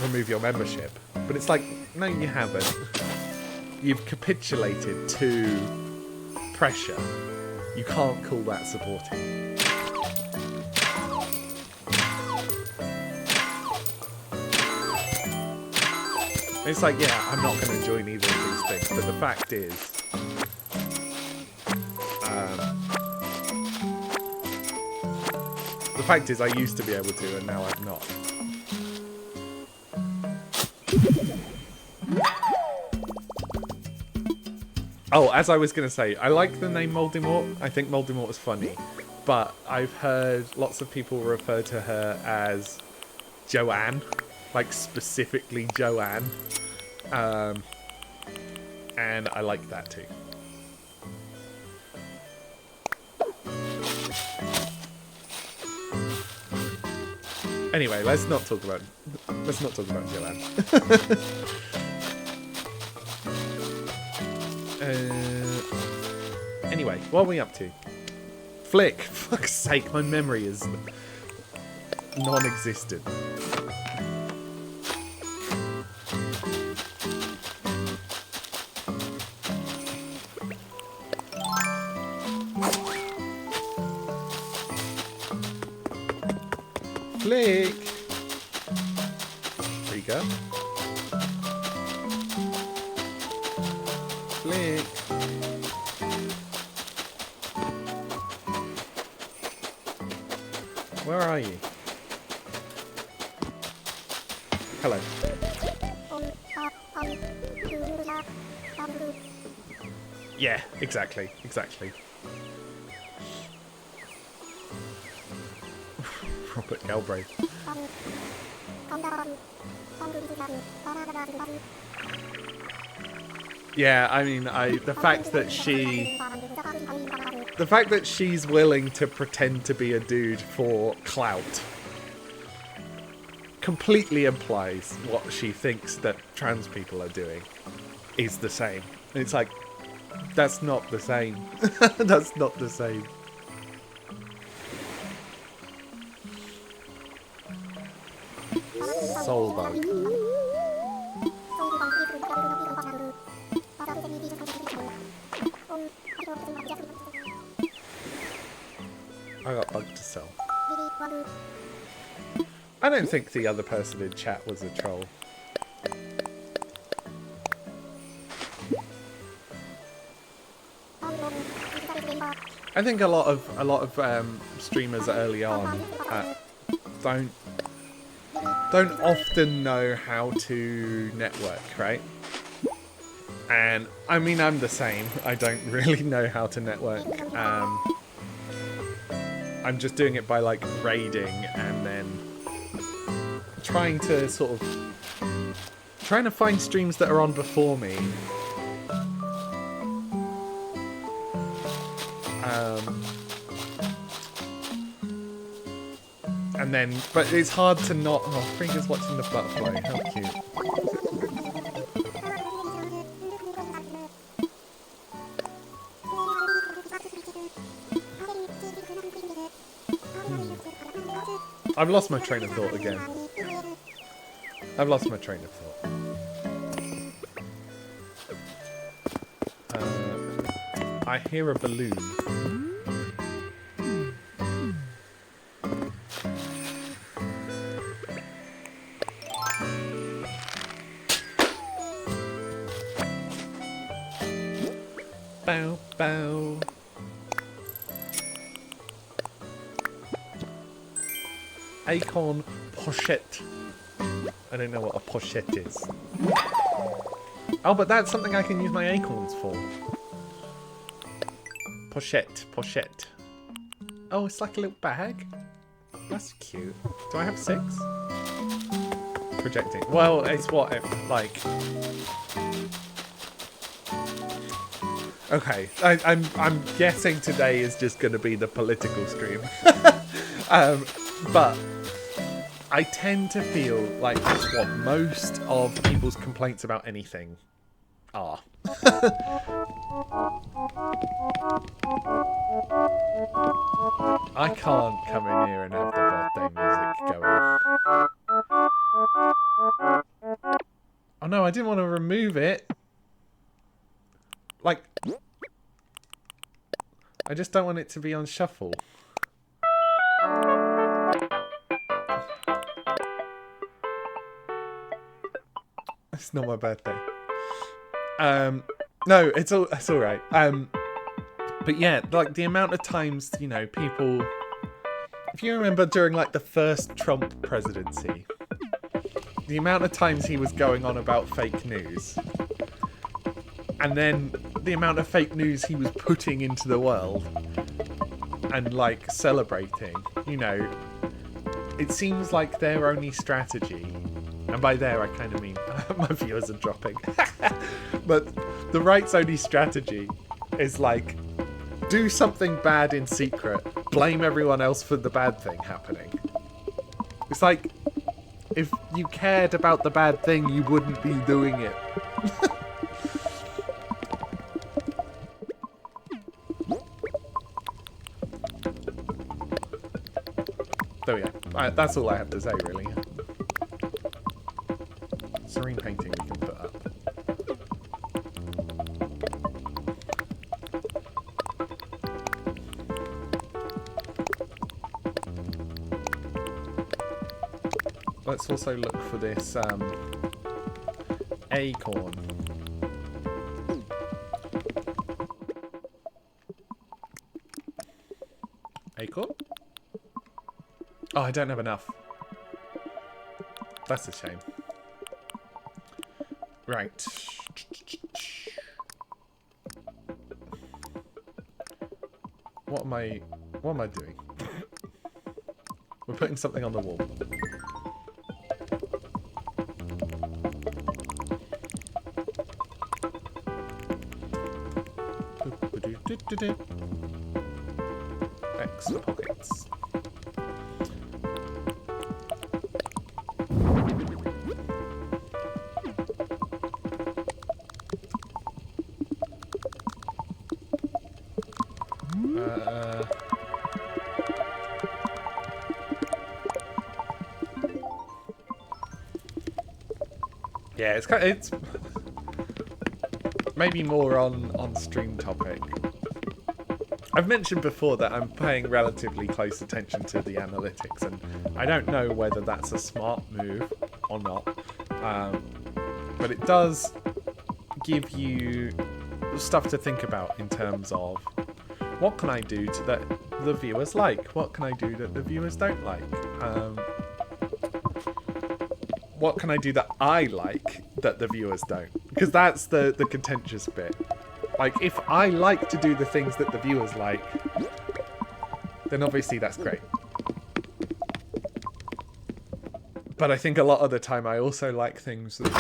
remove your membership. But it's like, no, you haven't. You've capitulated to pressure. You can't call that supporting. It's like, yeah, I'm not going to join either of these things, but the fact is, I used to be able to, and now I'm not. Oh, as I was going to say, I like the name Voldemort. I think Voldemort is funny, but I've heard lots of people refer to her as Joanne. Like, specifically Joanne. And I like that too. Anyway, let's not talk about Joanne. Anyway, what are we up to? Flick! Fuck's sake, my memory is... non-existent. Flick! There you go. Flick! Where are you? Hello. Yeah, exactly. Robert Galbraith. Yeah, I mean, the fact that she's willing to pretend to be a dude for clout completely implies what she thinks that trans people are doing is the same. And it's like, that's not the same. That's not the same. Soul bug. I got bug to sell. I don't think the other person in chat was a troll. I think a lot of streamers early on don't often know how to network, right? And I mean, I'm the same. I don't really know how to network. I'm just doing it by like raiding and then trying to find streams that are on before me. And then, but it's hard to not. Oh, Finger's watching the butterfly. How cute. I've lost my train of thought again. I hear a balloon. Bow, bow. Acorn pochette. I don't know what a pochette is. Oh, but that's something I can use my acorns for. Pochette. Oh, it's like a little bag. That's cute. Do I have 6? Projecting. Well, it's what, like... Okay, I'm guessing today is just going to be the political stream. But I tend to feel like that's what most of people's complaints about anything are. I can't come in here and have the birthday music going. Oh no, I didn't want to remove it. Like, I just don't want it to be on shuffle. It's not my birthday. No, it's all right. But yeah, like the amount of times, you know, people, if you remember during like the first Trump presidency, the amount of times he was going on about fake news, and then the amount of fake news he was putting into the world and like celebrating, you know, it seems like their only strategy, and by there I kind of mean my viewers are dropping, but the right's only strategy is like, do something bad in secret, blame everyone else for the bad thing happening. It's like, if you cared about the bad thing, you wouldn't be doing it. There we go. That's all I have to say, really. Serene painting we can put up. Let's also look for this acorn. Acorn? Oh, I don't have enough. That's a shame. Right. What am I doing? We're putting something on the wall. Extra pockets. Yeah, it's maybe more on stream topic. I've mentioned before that I'm paying relatively close attention to the analytics, and I don't know whether that's a smart move or not, but it does give you stuff to think about in terms of what can I do to that the viewers like, what can I do that the viewers don't like, what can I do that I like that the viewers don't, because that's the contentious bit. Like, if I like to do the things that the viewers like, then obviously that's great. But I think a lot of the time I also like things that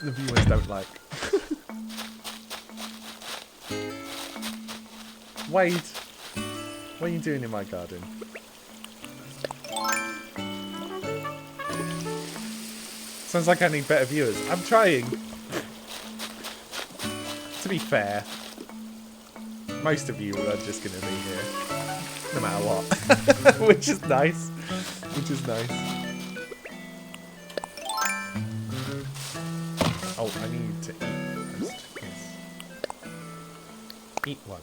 the viewers don't like. Wade, what are you doing in my garden? Sounds like I need better viewers. I'm trying. To be fair, most of you are just going to be here, no matter what, which is nice. Which is nice. Oh, I need to eat first. Yes. Eat one.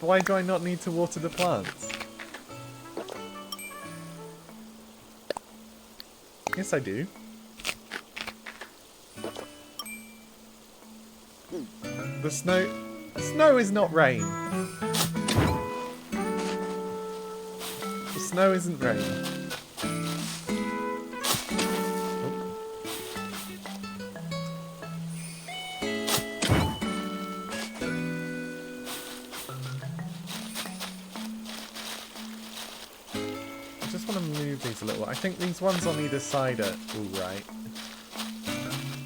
Why do I not need to water the plants? Yes, I do. The snow is not rain. The snow isn't rain. I just want to move these a little. I think these ones on either side are all right.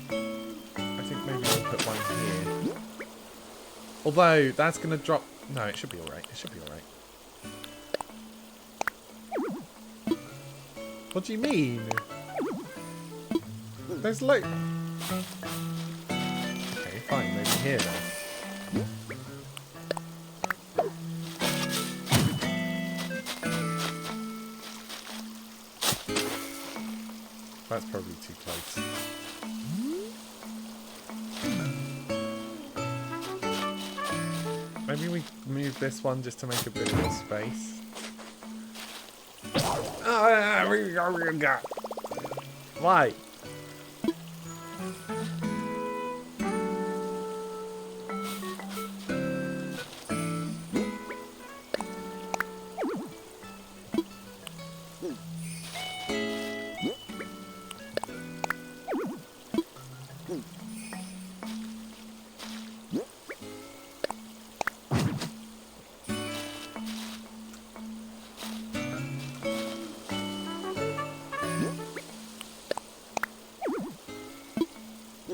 I think maybe I'll put one here. Although, that's going to drop... No, it should be alright. It should be alright. What do you mean? There's like... Okay, fine. Maybe here then. That's probably too close. Maybe we move this one just to make a bit more space. Why?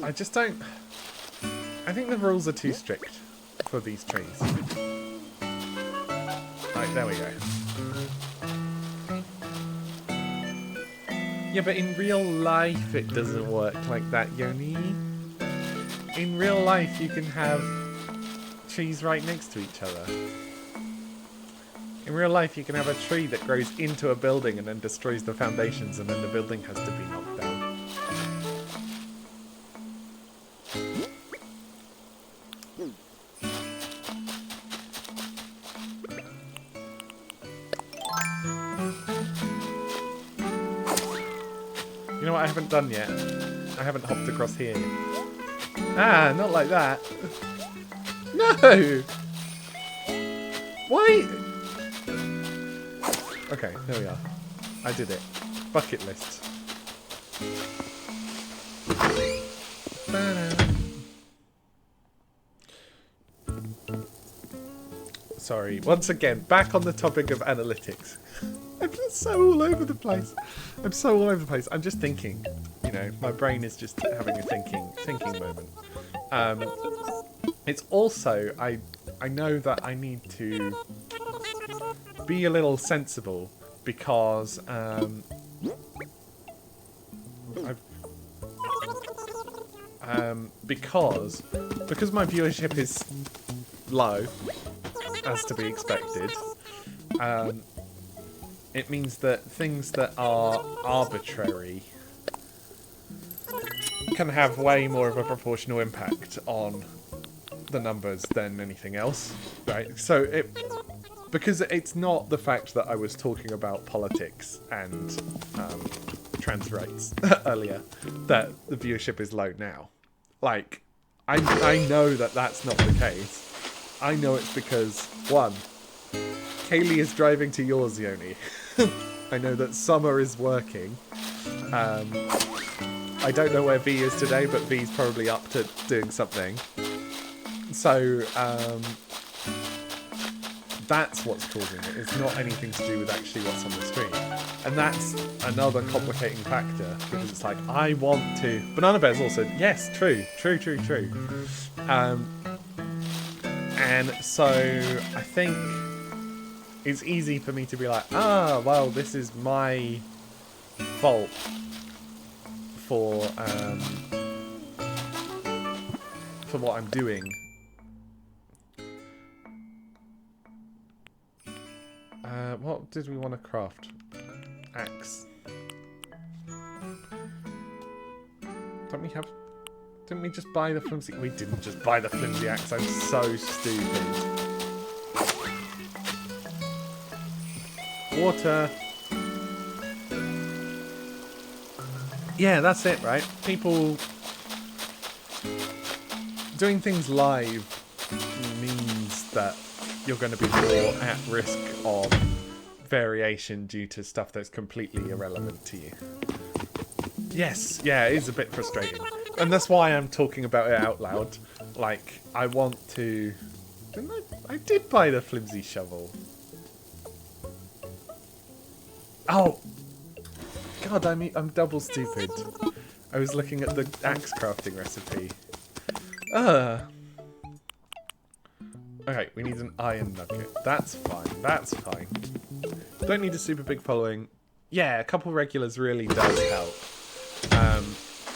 I just don't... I think the rules are too strict for these trees. Right, there we go. Yeah, but in real life it doesn't work like that, Yoni. In real life you can have trees right next to each other. In real life, you can have a tree that grows into a building and then destroys the foundations, and then the building has to be knocked down. You know what I haven't done yet? I haven't hopped across here yet. Ah, not like that. No! Why? Okay, there we are. I did it. Bucket list. Sorry, once again, back on the topic of analytics. I'm just so all over the place. I'm just thinking. You know, my brain is just having a thinking moment. It's also, I know that I need to be a little sensible because because my viewership is low, as to be expected. It means that things that are arbitrary can have way more of a proportional impact on the numbers than anything else, right? So because it's not the fact that I was talking about politics and trans rights earlier that the viewership is low now. Like, I know that that's not the case. I know it's because, one, Kaylee is driving to yours, Yoni. I know that Summer is working. I don't know where V is today, but V's probably up to doing something. So, that's what's causing it. It's not anything to do with actually what's on the screen. And that's another complicating factor, because it's like, I want to... Banana Bear's also... Yes, true. And so, I think it's easy for me to be like, ah, well, this is my fault for what I'm doing. What did we want to craft? Axe. Didn't we just buy the flimsy... We didn't just buy the flimsy axe. I'm so stupid. Water. Yeah, that's it, right? People doing things live means that you're going to be more at risk of variation due to stuff that's completely irrelevant to you. Yes, yeah, it is a bit frustrating. And that's why I'm talking about it out loud. Like, I want to... I did buy the flimsy shovel. Oh! God, I'm double stupid. I was looking at the axe crafting recipe. Okay, we need an iron nugget. That's fine. Don't need a super big following. Yeah, a couple regulars really does help.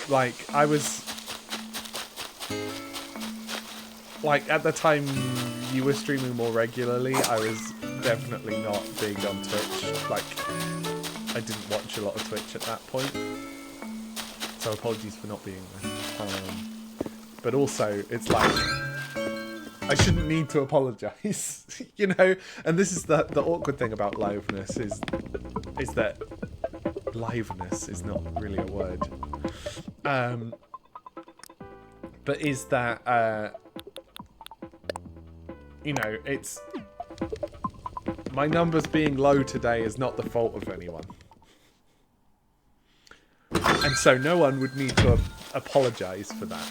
Like, I was... Like, at the time you were streaming more regularly, I was definitely not big on Twitch. Like, I didn't watch a lot of Twitch at that point. So apologies for not being there. But also, it's like... I shouldn't need to apologise, you know? And this is the awkward thing about liveness, is that liveness is not really a word. But is that, you know, it's... My numbers being low today is not the fault of anyone. And so no one would need to apologise for that.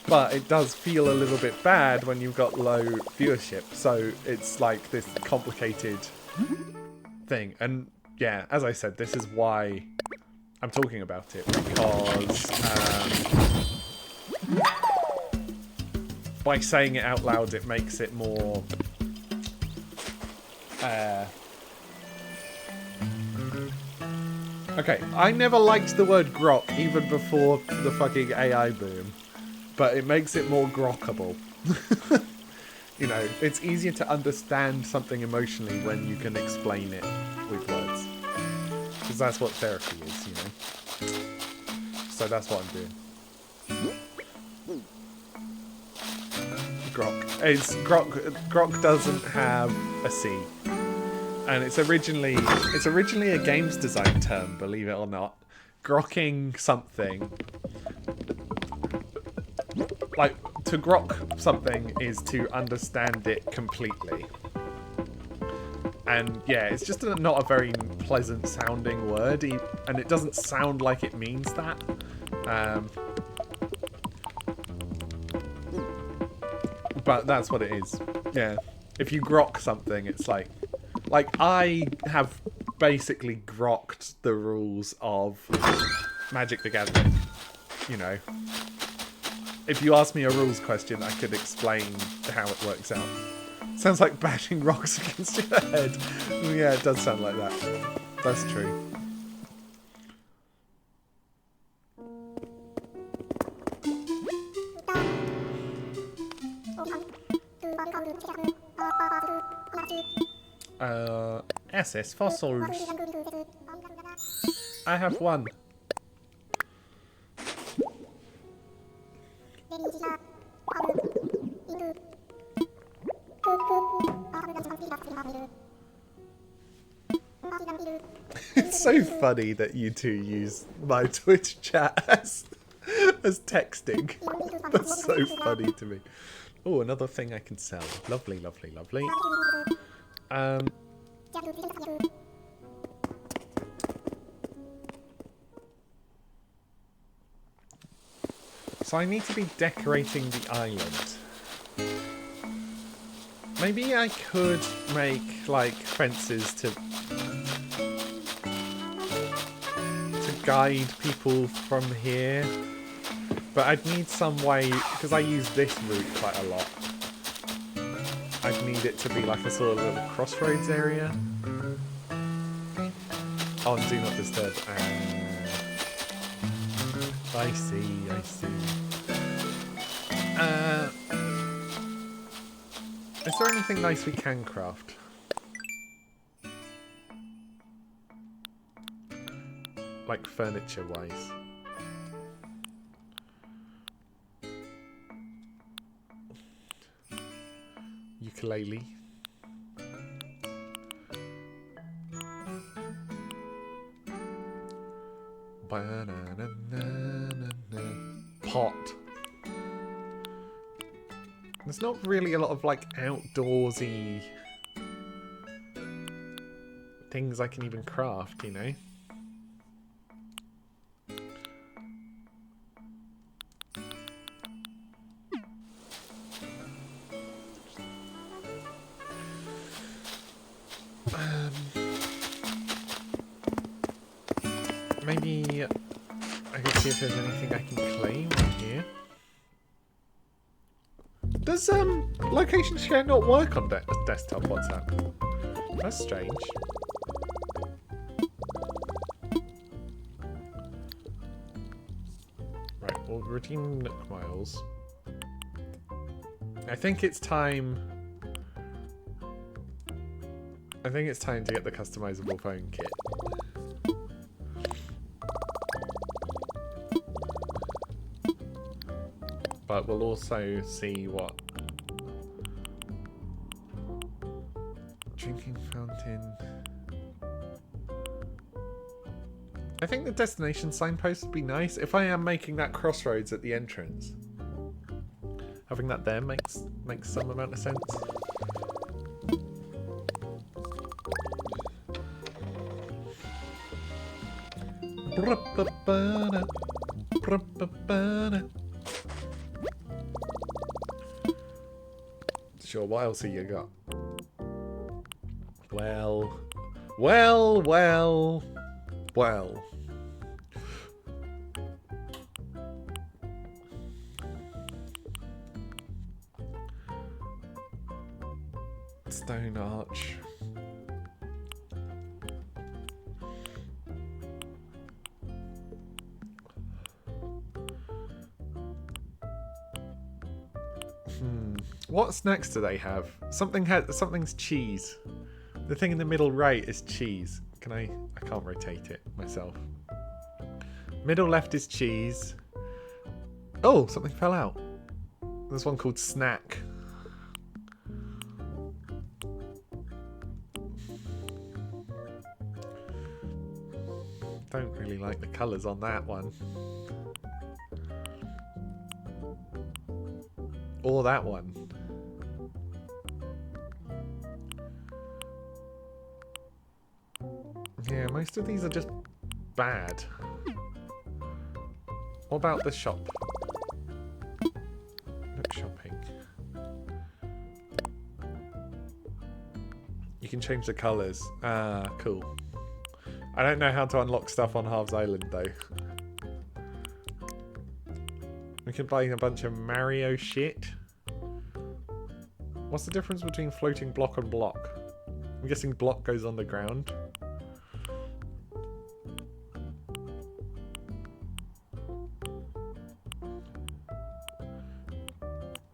But it does feel a little bit bad when you've got low viewership. So it's like this complicated thing. And yeah, as I said, this is why I'm talking about it. Because by saying it out loud, it makes it more... Okay, I never liked the word grok, even before the fucking AI boom. But it makes it more grokkable. You know, it's easier to understand something emotionally when you can explain it with words. Because that's what therapy is, you know. So that's what I'm doing. Grok doesn't have a C. And it's originally a games design term, believe it or not. Grokking something. Like, to grok something is to understand it completely. And yeah, it's just not a very pleasant sounding word, and it doesn't sound like it means that. But that's what it is. Yeah. If you grok something, it's like I have basically grokked the rules of Magic the Gathering. You know. If you ask me a rules question, I could explain how it works out. Sounds like bashing rocks against your head. Yeah, it does sound like that. That's true. SS fossils. I have one. It's so funny that you two use my Twitch chat as texting. That's so funny to me. Oh, another thing I can sell. Lovely, lovely, lovely. So I need to be decorating the island. Maybe I could make, like, fences to guide people from here. But I'd need some way, because I use this route quite a lot. I'd need it to be like a sort of little crossroads area. Oh, and do not disturb. I see, I see. Is there anything nice we can craft? Like furniture-wise. Ukulele. Pot. There's not really a lot of like outdoorsy things I can even craft, you know? Maybe I can see if there's anything I can claim on here. Does location share not work on desktop WhatsApp? That's strange. Right, we'll redeem Nook Miles. I think it's time to get the customizable phone kit. But we'll also see what... Drinking fountain... I think the destination signpost would be nice. If I am making that crossroads at the entrance, having that there makes some amount of sense. Sure, what else have you got? Well. Stone arch. What snacks do they have? Something's cheese. The thing in the middle right is cheese. Can I can't rotate it myself. Middle left is cheese. Oh, something fell out. There's one called snack. Don't really like the colours on that one. Or that one. Yeah, most of these are just bad. What about the shop? Look, shopping. You can change the colours. Ah, cool. I don't know how to unlock stuff on Halves Island though. We can buy a bunch of Mario shit. What's the difference between floating block and block? I'm guessing block goes on the ground.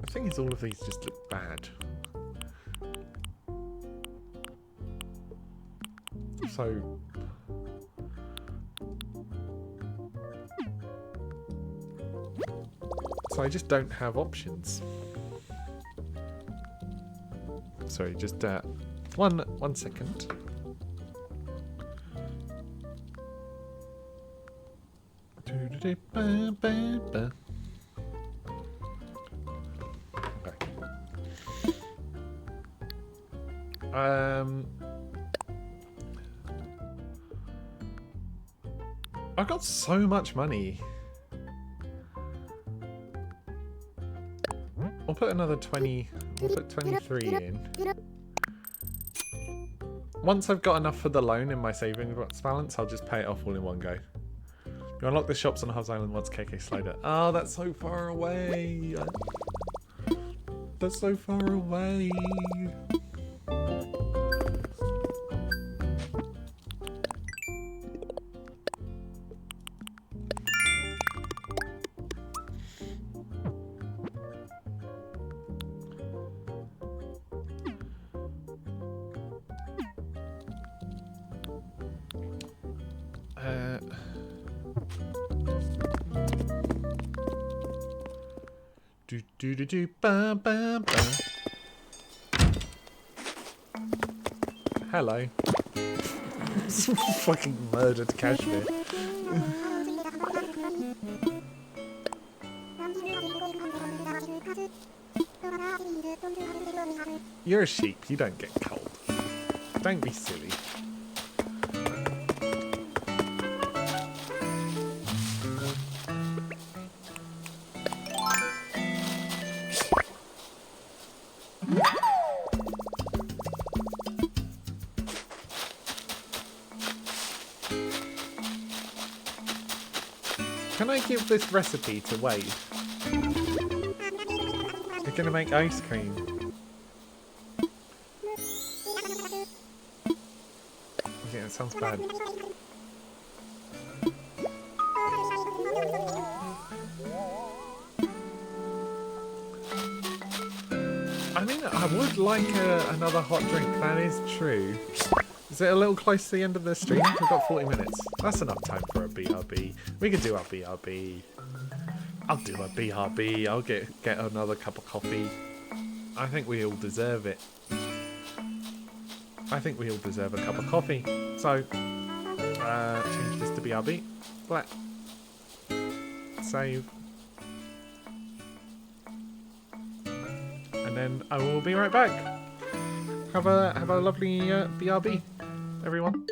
The thing is, all of these just look bad. So I just don't have options. Sorry, just one second. Okay. I've got so much money. We'll put another 20, we'll put 23 in. Once I've got enough for the loan in my savings balance, I'll just pay it off all in one go. You unlock the shops on Halves Island once KK Slider. Oh, that's so far away. That's so far away. Hello. Fucking murdered Cashmere. You're a sheep, you don't get cold. Don't be silly. Can I give this recipe to Wade? You're gonna make ice cream. Yeah, it sounds bad. I mean, I would like another hot drink, that is true. Is it a little close to the end of the stream? We've got 40 minutes. That's enough time for a BRB. We can do our BRB. I'll do a BRB. I'll get another cup of coffee. I think we all deserve it. I think we all deserve a cup of coffee. So, change this to BRB. Black. Save. And then I will be right back. Have a lovely BRB, everyone.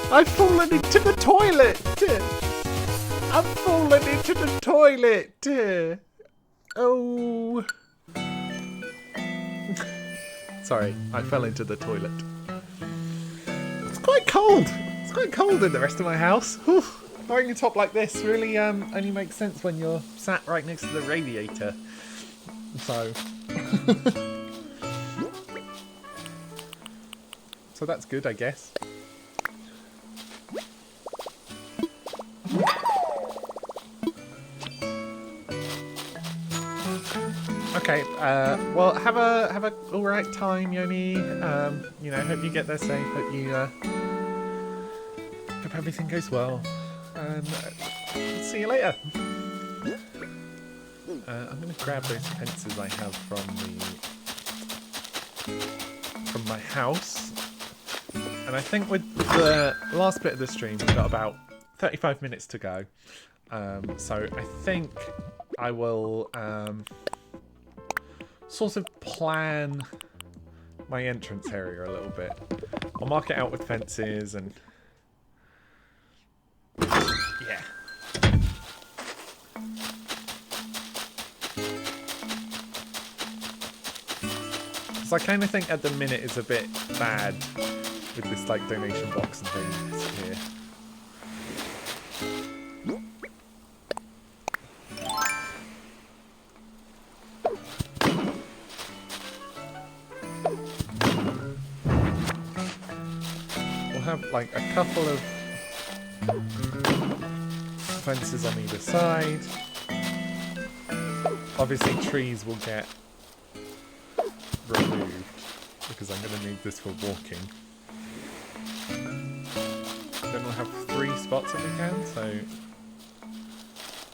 I've fallen into the toilet! I've fallen into the toilet! Oh. Sorry, I fell into the toilet. It's quite cold. It's quite cold in the rest of my house. Whew. Wearing a top like this really only makes sense when you're sat right next to the radiator. So... so that's good, I guess. Okay, well, have a all right time, Yoni. You know, hope you get there safe. Hope you hope everything goes well. And see you later. I'm gonna grab those fences I have from my house. And I think with the last bit of the stream, we've got about 35 minutes to go. So I think I will sort of plan my entrance area a little bit. I'll mark it out with fences and... yeah. Because I kind of think at the minute it's a bit bad with this like donation box and things here. We'll have like a couple of fences on either side. Obviously trees will get removed because I'm going to need this for walking. Then we'll have 3 spots if we can, so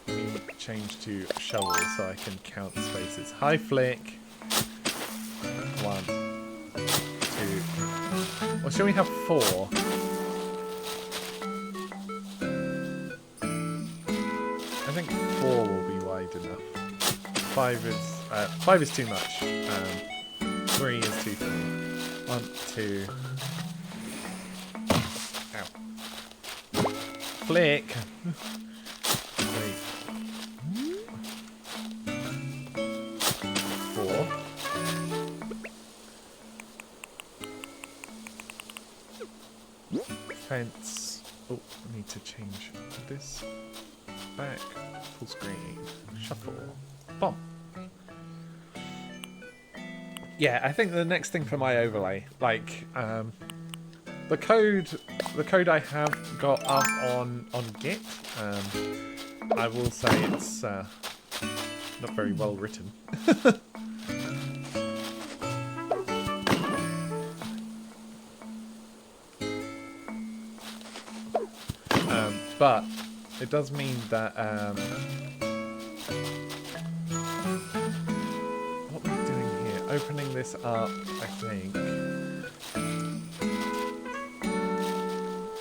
we change to shovels so I can count the spaces. Hi Flick. 1, 2. Or should we have 4? I think 4 will be wide enough. 5 is too much. 3 is too small. 1, 2. Ow. Flick. Wait. 4. Fence. Oh, I need to change this. Back. Full screen. Shuffle. Bomb. Yeah, I think the next thing for my overlay, like, the code I have got up on Git, I will say it's not very well written. But it does mean that what we're doing here, opening this up, I think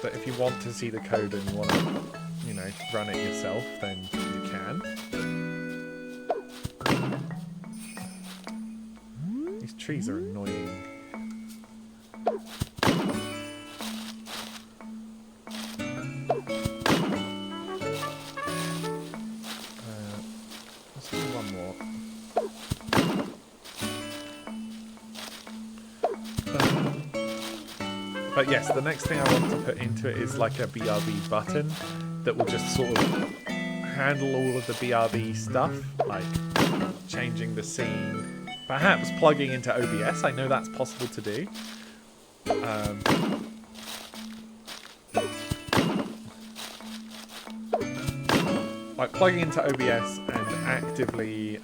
that if you want to see the code and you want to, you know, run it yourself, then you can. These trees are annoying. Let's do one more. But yes, the next thing I want to put into it is like a BRB button that will just sort of handle all of the BRB stuff, like changing the scene, perhaps plugging into OBS. I know that's possible to do. Like plugging into OBS and actively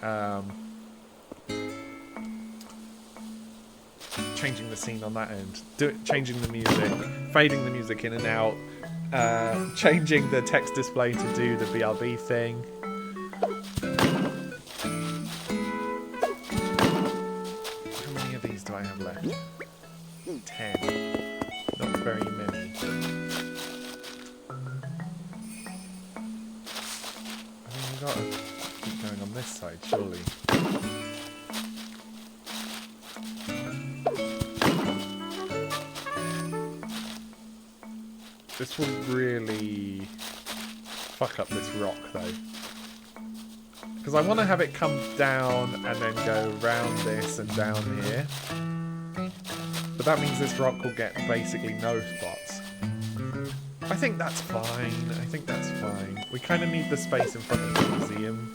changing the scene on that end, changing the music, fading the music in and out, changing the text display to do the BRB thing. How many of these do I have left? 10. Not very many. I mean, we've got to keep going on this side, surely. This will really fuck up this rock, though. Because I want to have it come down and then go round this and down here. But that means this rock will get basically no spots. I think that's fine. I think that's fine. We kind of need the space in front of the museum.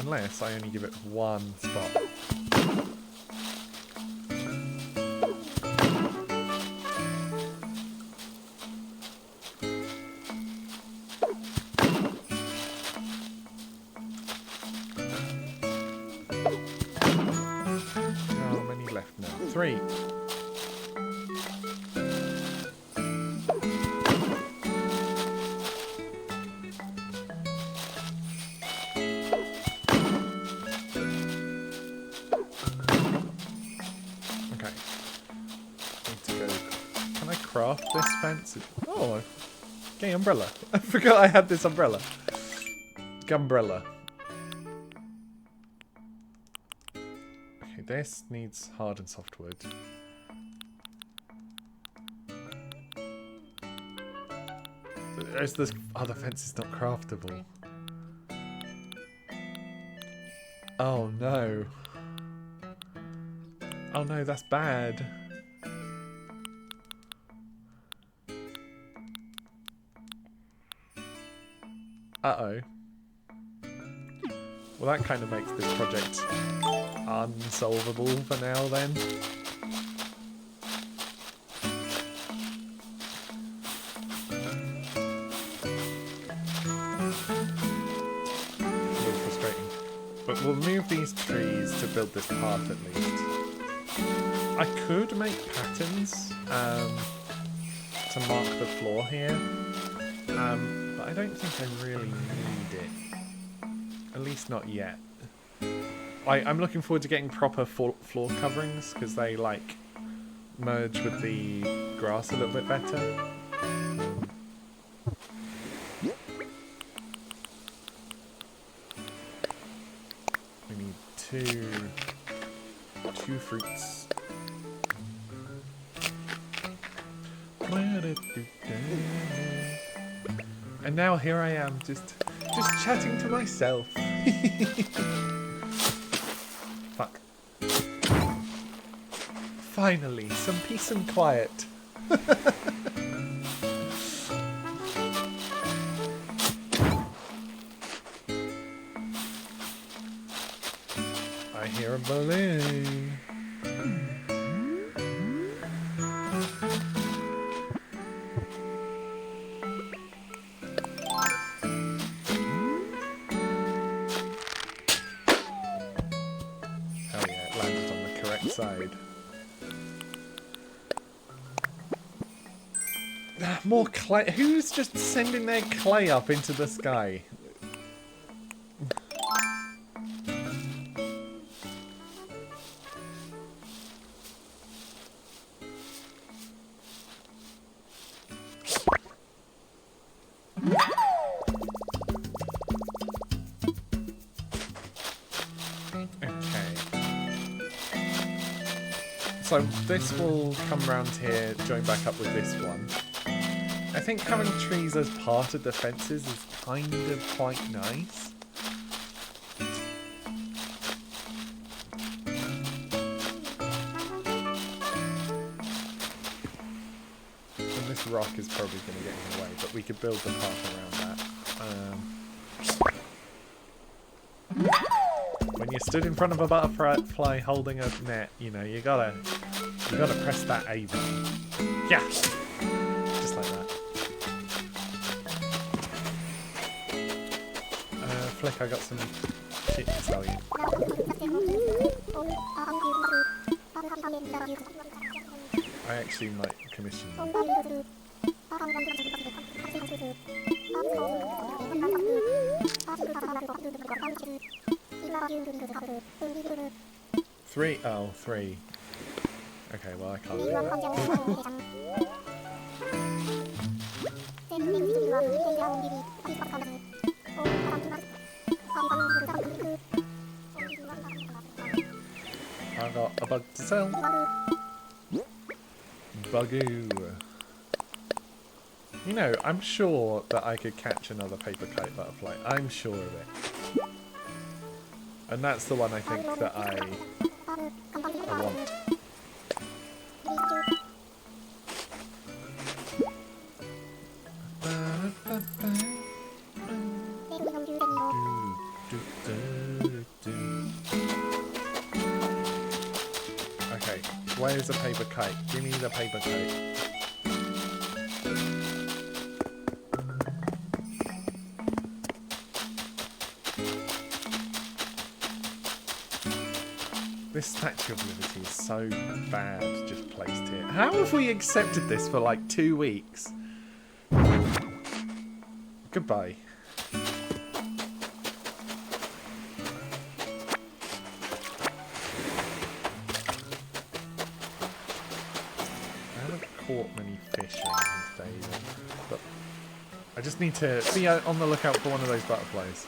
Unless I only give it one spot. How many left now? 3. Craft this fence. Oh, okay, umbrella. I forgot I had this umbrella. Gumbrella. Okay, this needs hard and soft wood. There's this other fence is not craftable. Oh no. Oh no, that's bad. Uh-oh. Well, that kind of makes this project unsolvable for now, then. A little frustrating. But we'll move these trees to build this path at least. I could make patterns to mark the floor here. But I don't think I really need it. At least not yet. I'm looking forward to getting proper floor coverings because they like merge with the grass a little bit better. We need two fruits. And now here I am, just chatting to myself. Fuck. Finally, some peace and quiet. I hear a balloon. Side. More clay. Who's just sending their clay up into the sky? So this will come round here, join back up with this one. I think having trees as part of the fences is kind of quite nice. And this rock is probably going to get in the way, but we could build the path around that. When you're stood in front of a butterfly holding a net, you know, you gotta press that A button. Yeah! Just like that. Flick, I got some shit to tell you. I actually might commission you. 3? Oh, 3. Okay, well I can't do that. I got a bug to sell. Bugoo. You know, I'm sure that I could catch another paper kite butterfly. I'm sure of it. And that's the one I think that I want. Okay, where's a paper kite? Give me the paper kite. This Statue of Liberty is so bad just placed here. How have we accepted this for like 2 weeks? Goodbye. I haven't caught many fish or anything today either, but I just need to be on the lookout for one of those butterflies.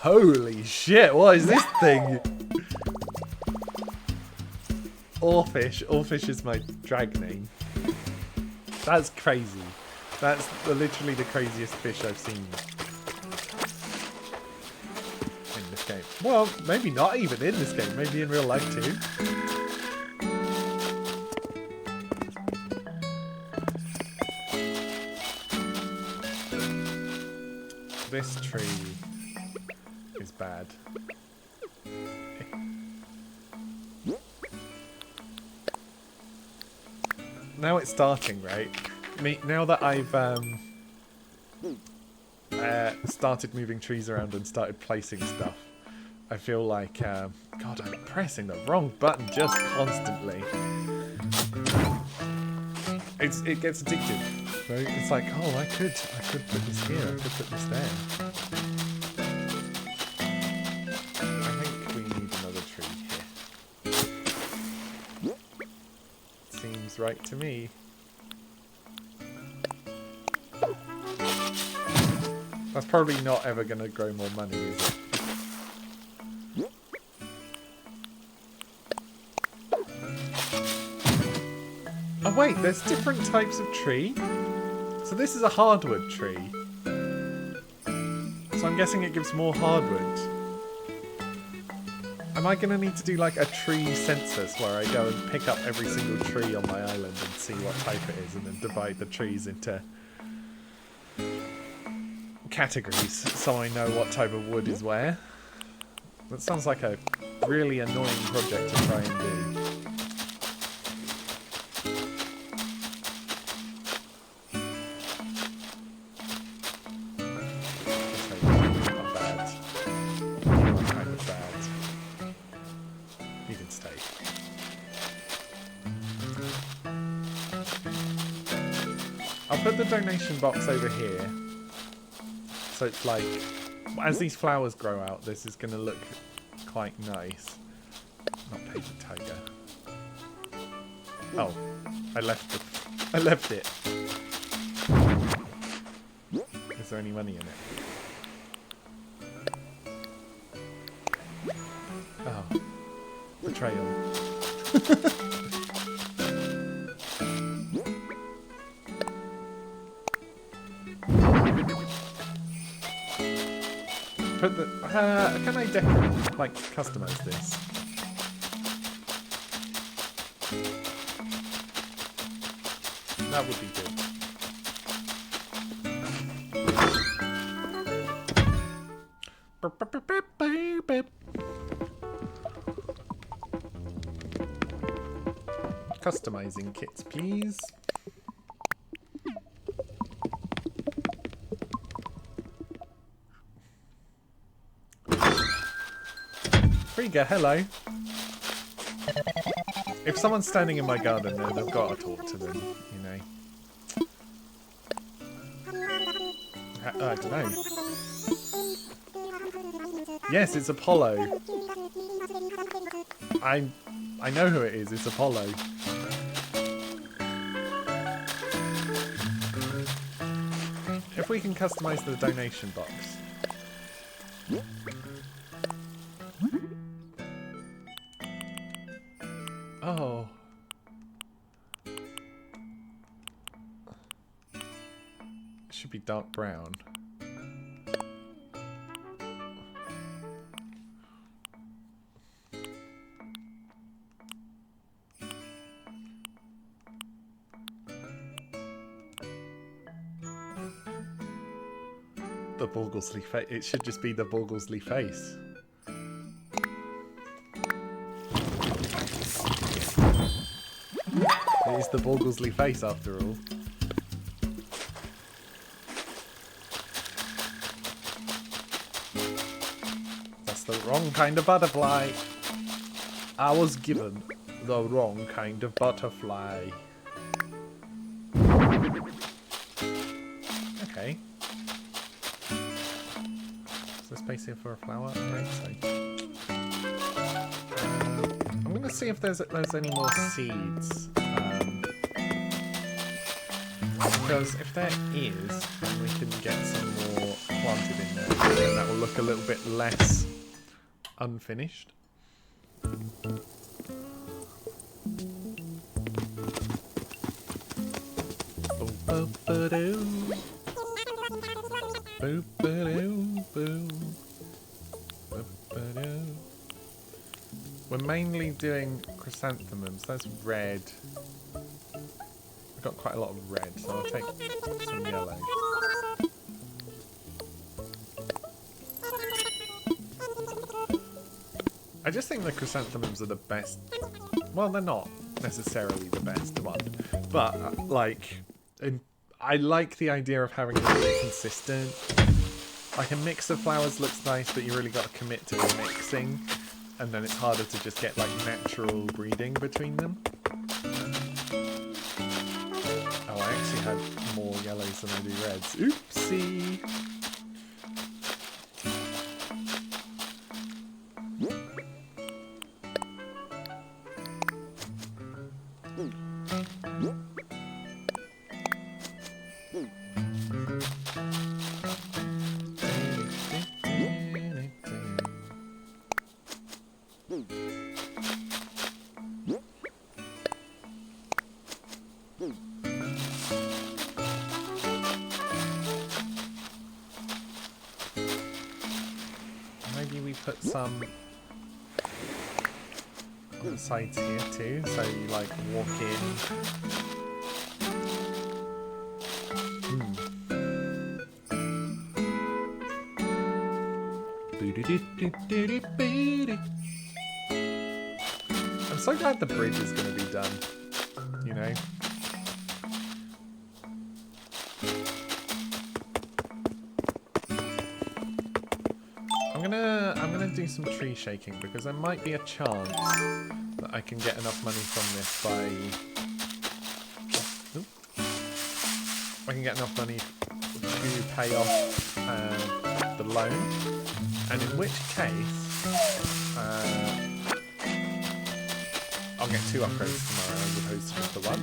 Holy shit, what is this thing? Oarfish. Oarfish is my drag name. That's crazy. That's literally the craziest fish I've seen in this game. Well, maybe not even in this game, maybe in real life too. This tree is bad. Now it's starting, right? Now that I've started moving trees around and started placing stuff, I feel like, God, I'm pressing the wrong button just constantly. It gets addictive. Right? It's like, oh, I could put this here, I could put this there. Right to me. That's probably not ever going to grow more money, is it? Oh wait, there's different types of tree. So this is a hardwood tree. So I'm guessing it gives more hardwood. Am I going to need to do like a tree census where I go and pick up every single tree on my island and see what type it is and then divide the trees into categories so I know what type of wood is where? That sounds like a really annoying project to try and do. I'll put the donation box over here. So it's like, as these flowers grow out, this is going to look quite nice. Not paper tiger. Oh, I left it. Is there any money in it? Oh, betrayal. Put the, can I decorate, like, customize this? That would be good. Customizing kits, please. Frigga, hello. If someone's standing in my garden, then I've got to talk to them, you know. I don't know. Yes, it's Apollo. I know who it is. It's Apollo. If we can customize the donation box. be dark brown. The Borglesley face. It should just be the Borglesley face. It is the Borglesley face after all. That's the wrong kind of butterfly. I was given the wrong kind of butterfly. Okay. Is there space here for a flower? I think so. I'm going to see if there's any more seeds. Because if there is, then we can get some more planted in there. And that will look a little bit less unfinished. We're mainly doing chrysanthemums. That's red. I've got quite a lot of red, so I'll take some yellow. I just think the chrysanthemums are the best. Well, they're not necessarily the best one, but like, I like the idea of having it really consistent. Like a mix of flowers looks nice, but you really got to commit to the mixing, and then it's harder to just get like natural breeding between them. Oh, I actually had more yellows than I do reds. Oopsie! Maybe we put some on the sides here too, so you like walk in. I'm so glad the bridge is going to be done, you know? I'm gonna do some tree shaking because there might be a chance that I can get enough money from this by... Oop. I can get enough money to pay off the loan, and in which case I'll get 2 upgrades tomorrow as opposed to just the 1.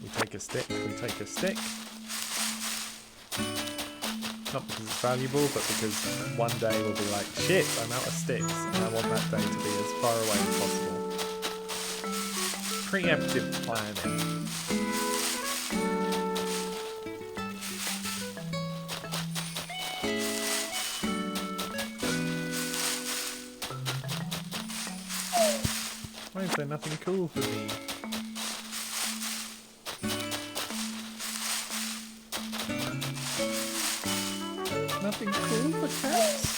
We take a stick. Not because it's valuable, but because one day we'll be like, shit, I'm out of sticks, and I want that day to be as far away as possible. Preemptive planning. Why is there nothing cool for me? Nothing cool for cats?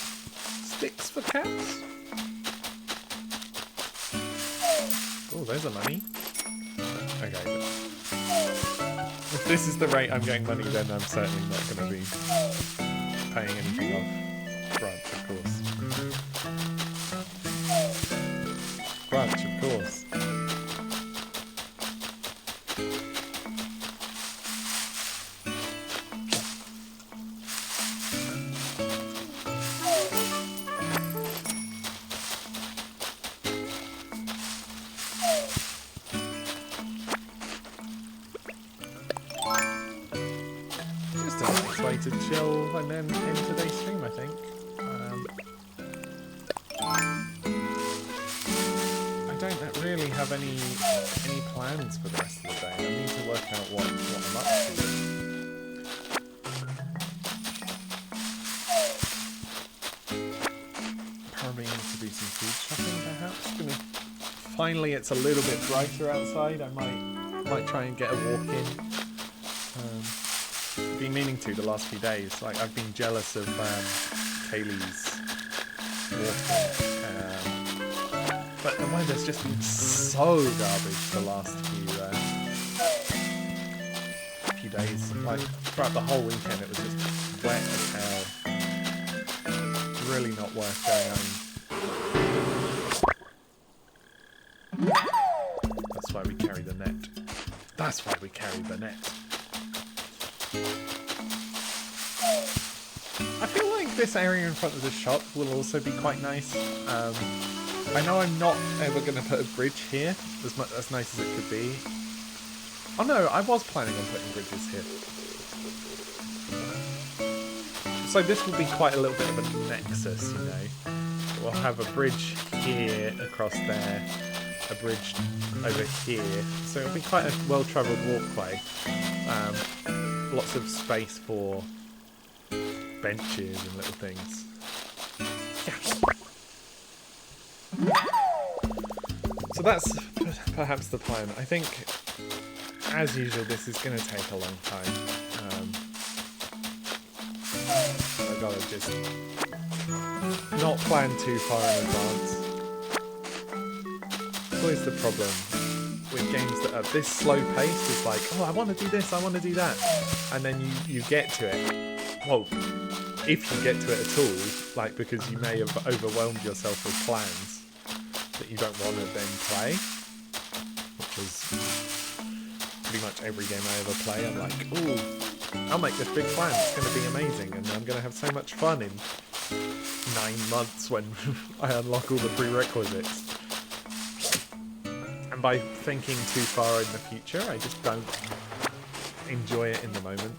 Sticks for cats? Oh, there's a money. Okay. If this is the rate I'm getting money, then I'm certainly not going to be paying anything off. Branch, of course. Branch, of course. to chill and then end today's stream, I think. I don't really have any plans for the rest of the day. I need to work out what I'm up to. Probably need to do some food shopping, perhaps. Finally, it's a little bit brighter outside. I might try and get a walk in. I've been meaning to the last few days. Like, I've been jealous of Kaylee's walking. But the weather's just been so garbage the last few days. Like, throughout the whole weekend, it was just wet as hell. Really not worth going home. That's why we carry the net. That's why we carry the net. I feel like this area in front of the shop will also be quite nice. I know I'm not ever going to put a bridge here, as nice as it could be. Oh no, I was planning on putting bridges here. So this will be quite a little bit of a nexus, you know. We'll have a bridge here, across there, a bridge over here. So it'll be quite a well-travelled walkway. Lots of space for benches and little things. Yeah. So that's perhaps the plan. I think, as usual, this is going to take a long time. I gotta just not plan too far in advance. It's always the problem with games that are this slow paced. It's like, oh, I want to do this, I want to do that, and then you get to it. Well, if you get to it at all, like, because you may have overwhelmed yourself with plans that you don't want to then play, which is pretty much every game I ever play. I'm like, ooh, I'll make this big plan, it's going to be amazing, and I'm going to have so much fun in 9 months when I unlock all the prerequisites. And by thinking too far in the future, I just don't enjoy it in the moment,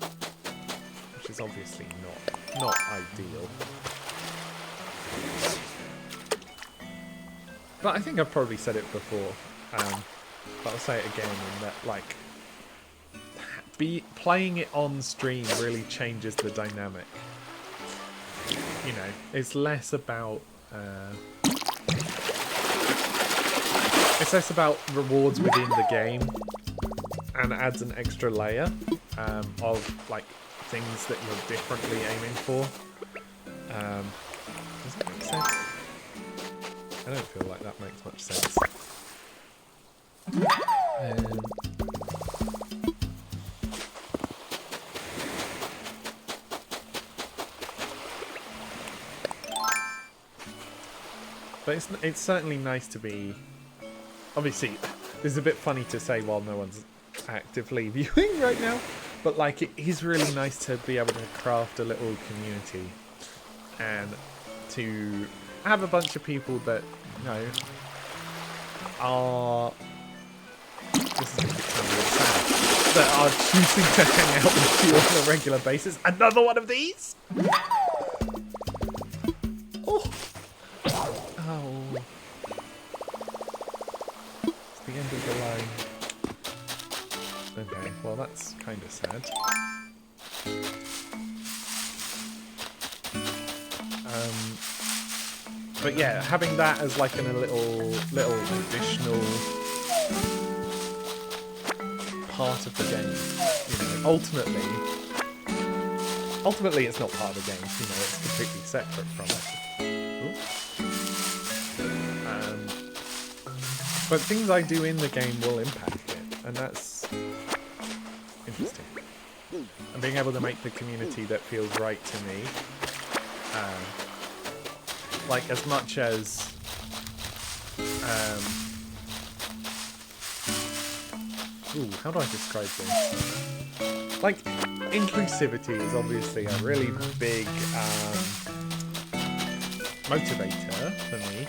which is obviously not ideal. But I think I've probably said it before, but I'll say it again, in that, like, playing it on stream really changes the dynamic. You know, it's less about rewards within the game, and adds an extra layer of, like, things that you're differently aiming for. Does that make sense? I don't feel like that makes much sense. But it's certainly nice to be... Obviously, this is a bit funny to say while no one's actively viewing right now, but, like, it is really nice to be able to craft a little community and to have a bunch of people that, you know, are... This is going to sound really sad. That are choosing to hang out with you on a regular basis. Another one of these? Oh! Oh. It's the end of the line. Okay, well that's kind of sad. But yeah, having that as like a little additional part of the game, you know, ultimately it's not part of the game, you know, it's completely separate from it. But things I do in the game will impact it, and that's interesting. And being able to make the community that feels right to me, like, as much as ooh, how do I describe this? Like, inclusivity is obviously a really big motivator for me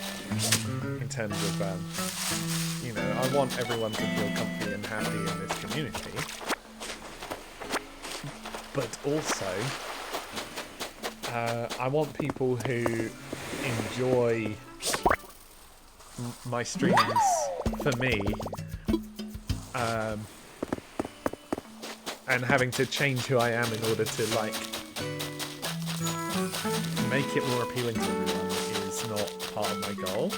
in terms of, you know, I want everyone to feel comfy and happy in this community. But also, I want people who enjoy my streams for me, and having to change who I am in order to like make it more appealing to everyone is not part of my goal.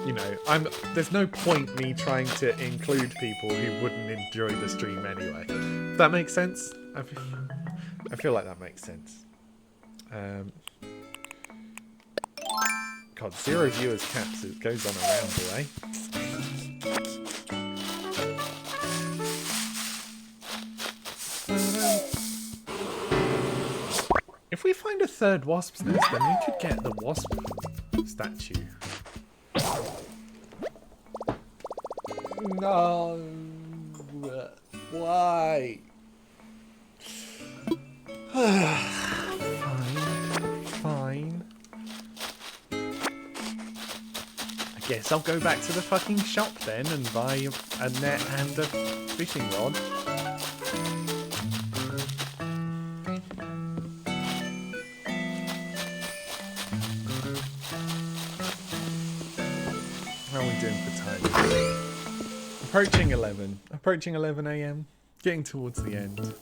You know, there's no point me trying to include people who wouldn't enjoy the stream anyway. Does that make sense? I feel like that makes sense. God, 0 viewers caps. It goes on around the way. If we find a third wasp's nest, then we could get the wasp statue. No. Why? Fine. I guess I'll go back to the fucking shop then and buy a net and a fishing rod. How are we doing for time? Approaching 11. Approaching 11 AM. Getting towards the end.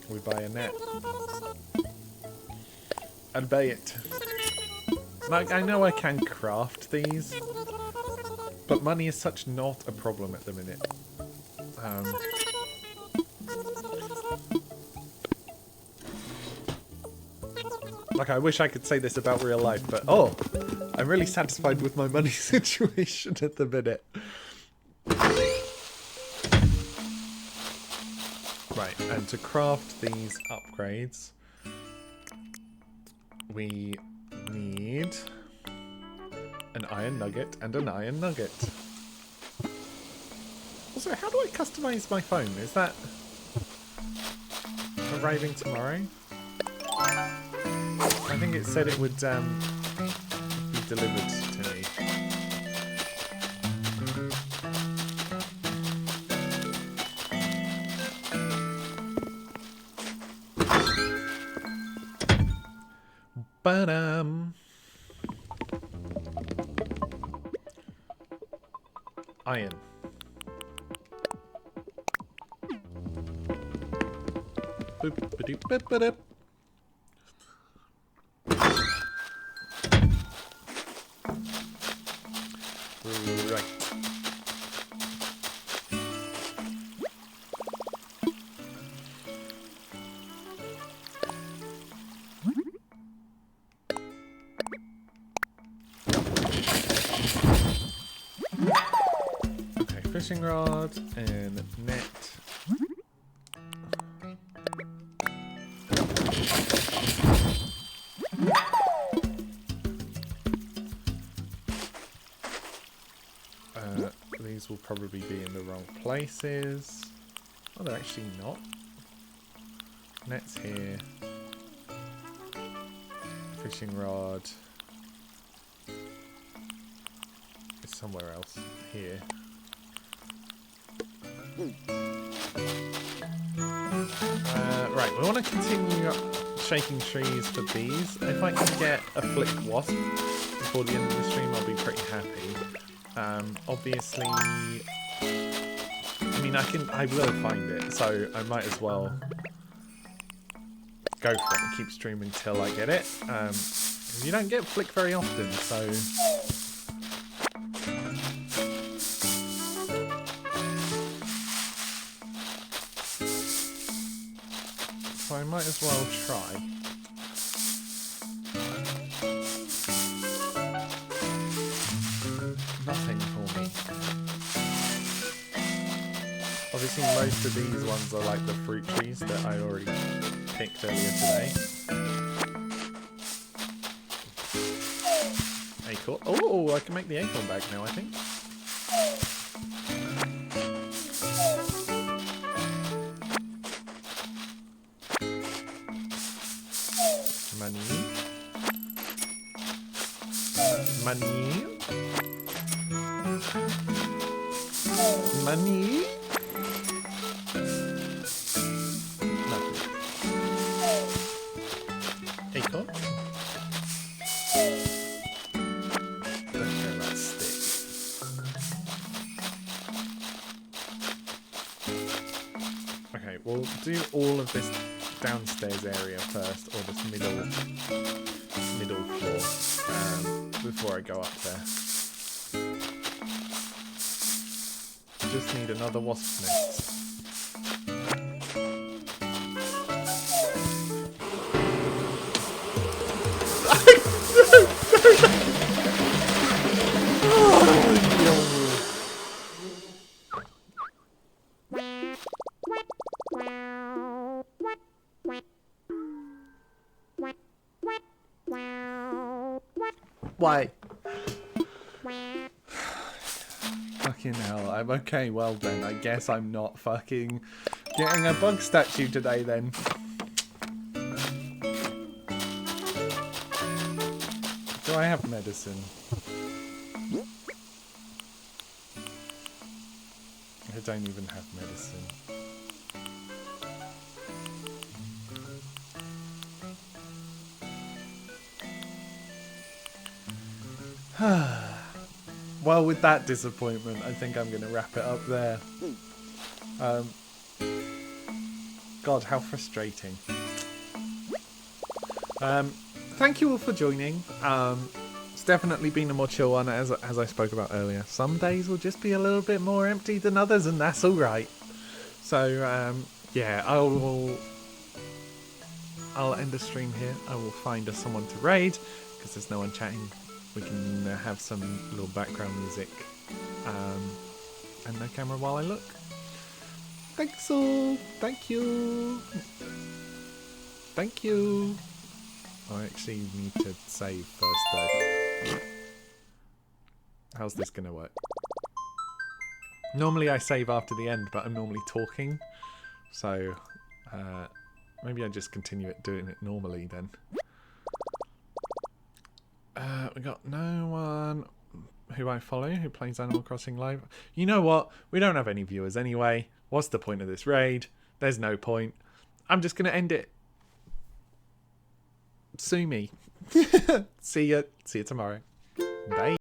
We buy a net. And buy it. Like, I know I can craft these, but money is such not a problem at the minute. Like, I wish I could say this about real life, but oh, I'm really satisfied with my money situation at the minute. Right, and to craft these upgrades, we need an iron nugget and an iron nugget. Also, how do I customize my phone? Is that arriving tomorrow? I think it said it would be delivered to me. Iron. Boop, ba-doop, ba-ba-doop. Right. Okay, fishing rod and net. These will probably be in the wrong places. Oh, they're actually not. Net's here. Fishing rod is somewhere else. Here. Right, we want to continue shaking trees for bees. If I can get a flick wasp before the end of the stream, I'll be pretty happy. Obviously, I mean, I will find it, so I might as well go for it and keep streaming till I get it. You don't get flick very often, so I might as well try. Nothing for me. Obviously most of these ones are like the fruit trees that I already picked earlier today. Acorn. Oh, I can make the acorn bag now, I think. Money. Money? Nothing. Acorn? Don't care about sticks. Okay, we'll do all of this downstairs area first, or this middle floor, before I go up there. Just need another wasp nest. Why? Fucking hell, I'm okay, well then, I guess I'm not fucking getting a bug statue today then. Do I have medicine? I don't even have medicine. Well, with that disappointment, I think I'm going to wrap it up there. God, how frustrating. Thank you all for joining. It's definitely been a more chill one, as I spoke about earlier. Some days will just be a little bit more empty than others, and that's alright. So, yeah, I'll end the stream here. I will find us someone to raid, because there's no one chatting. We can have some little background music and no camera while I look. Thanks all. Thank you. Thank you. I actually need to save first though. How's this going to work? Normally I save after the end, but I'm normally talking. So maybe I just continue doing it normally then. We got no one who I follow who plays Animal Crossing Live. You know what? We don't have any viewers anyway. What's the point of this raid? There's no point. I'm just going to end it. Sue me. See ya tomorrow. Bye.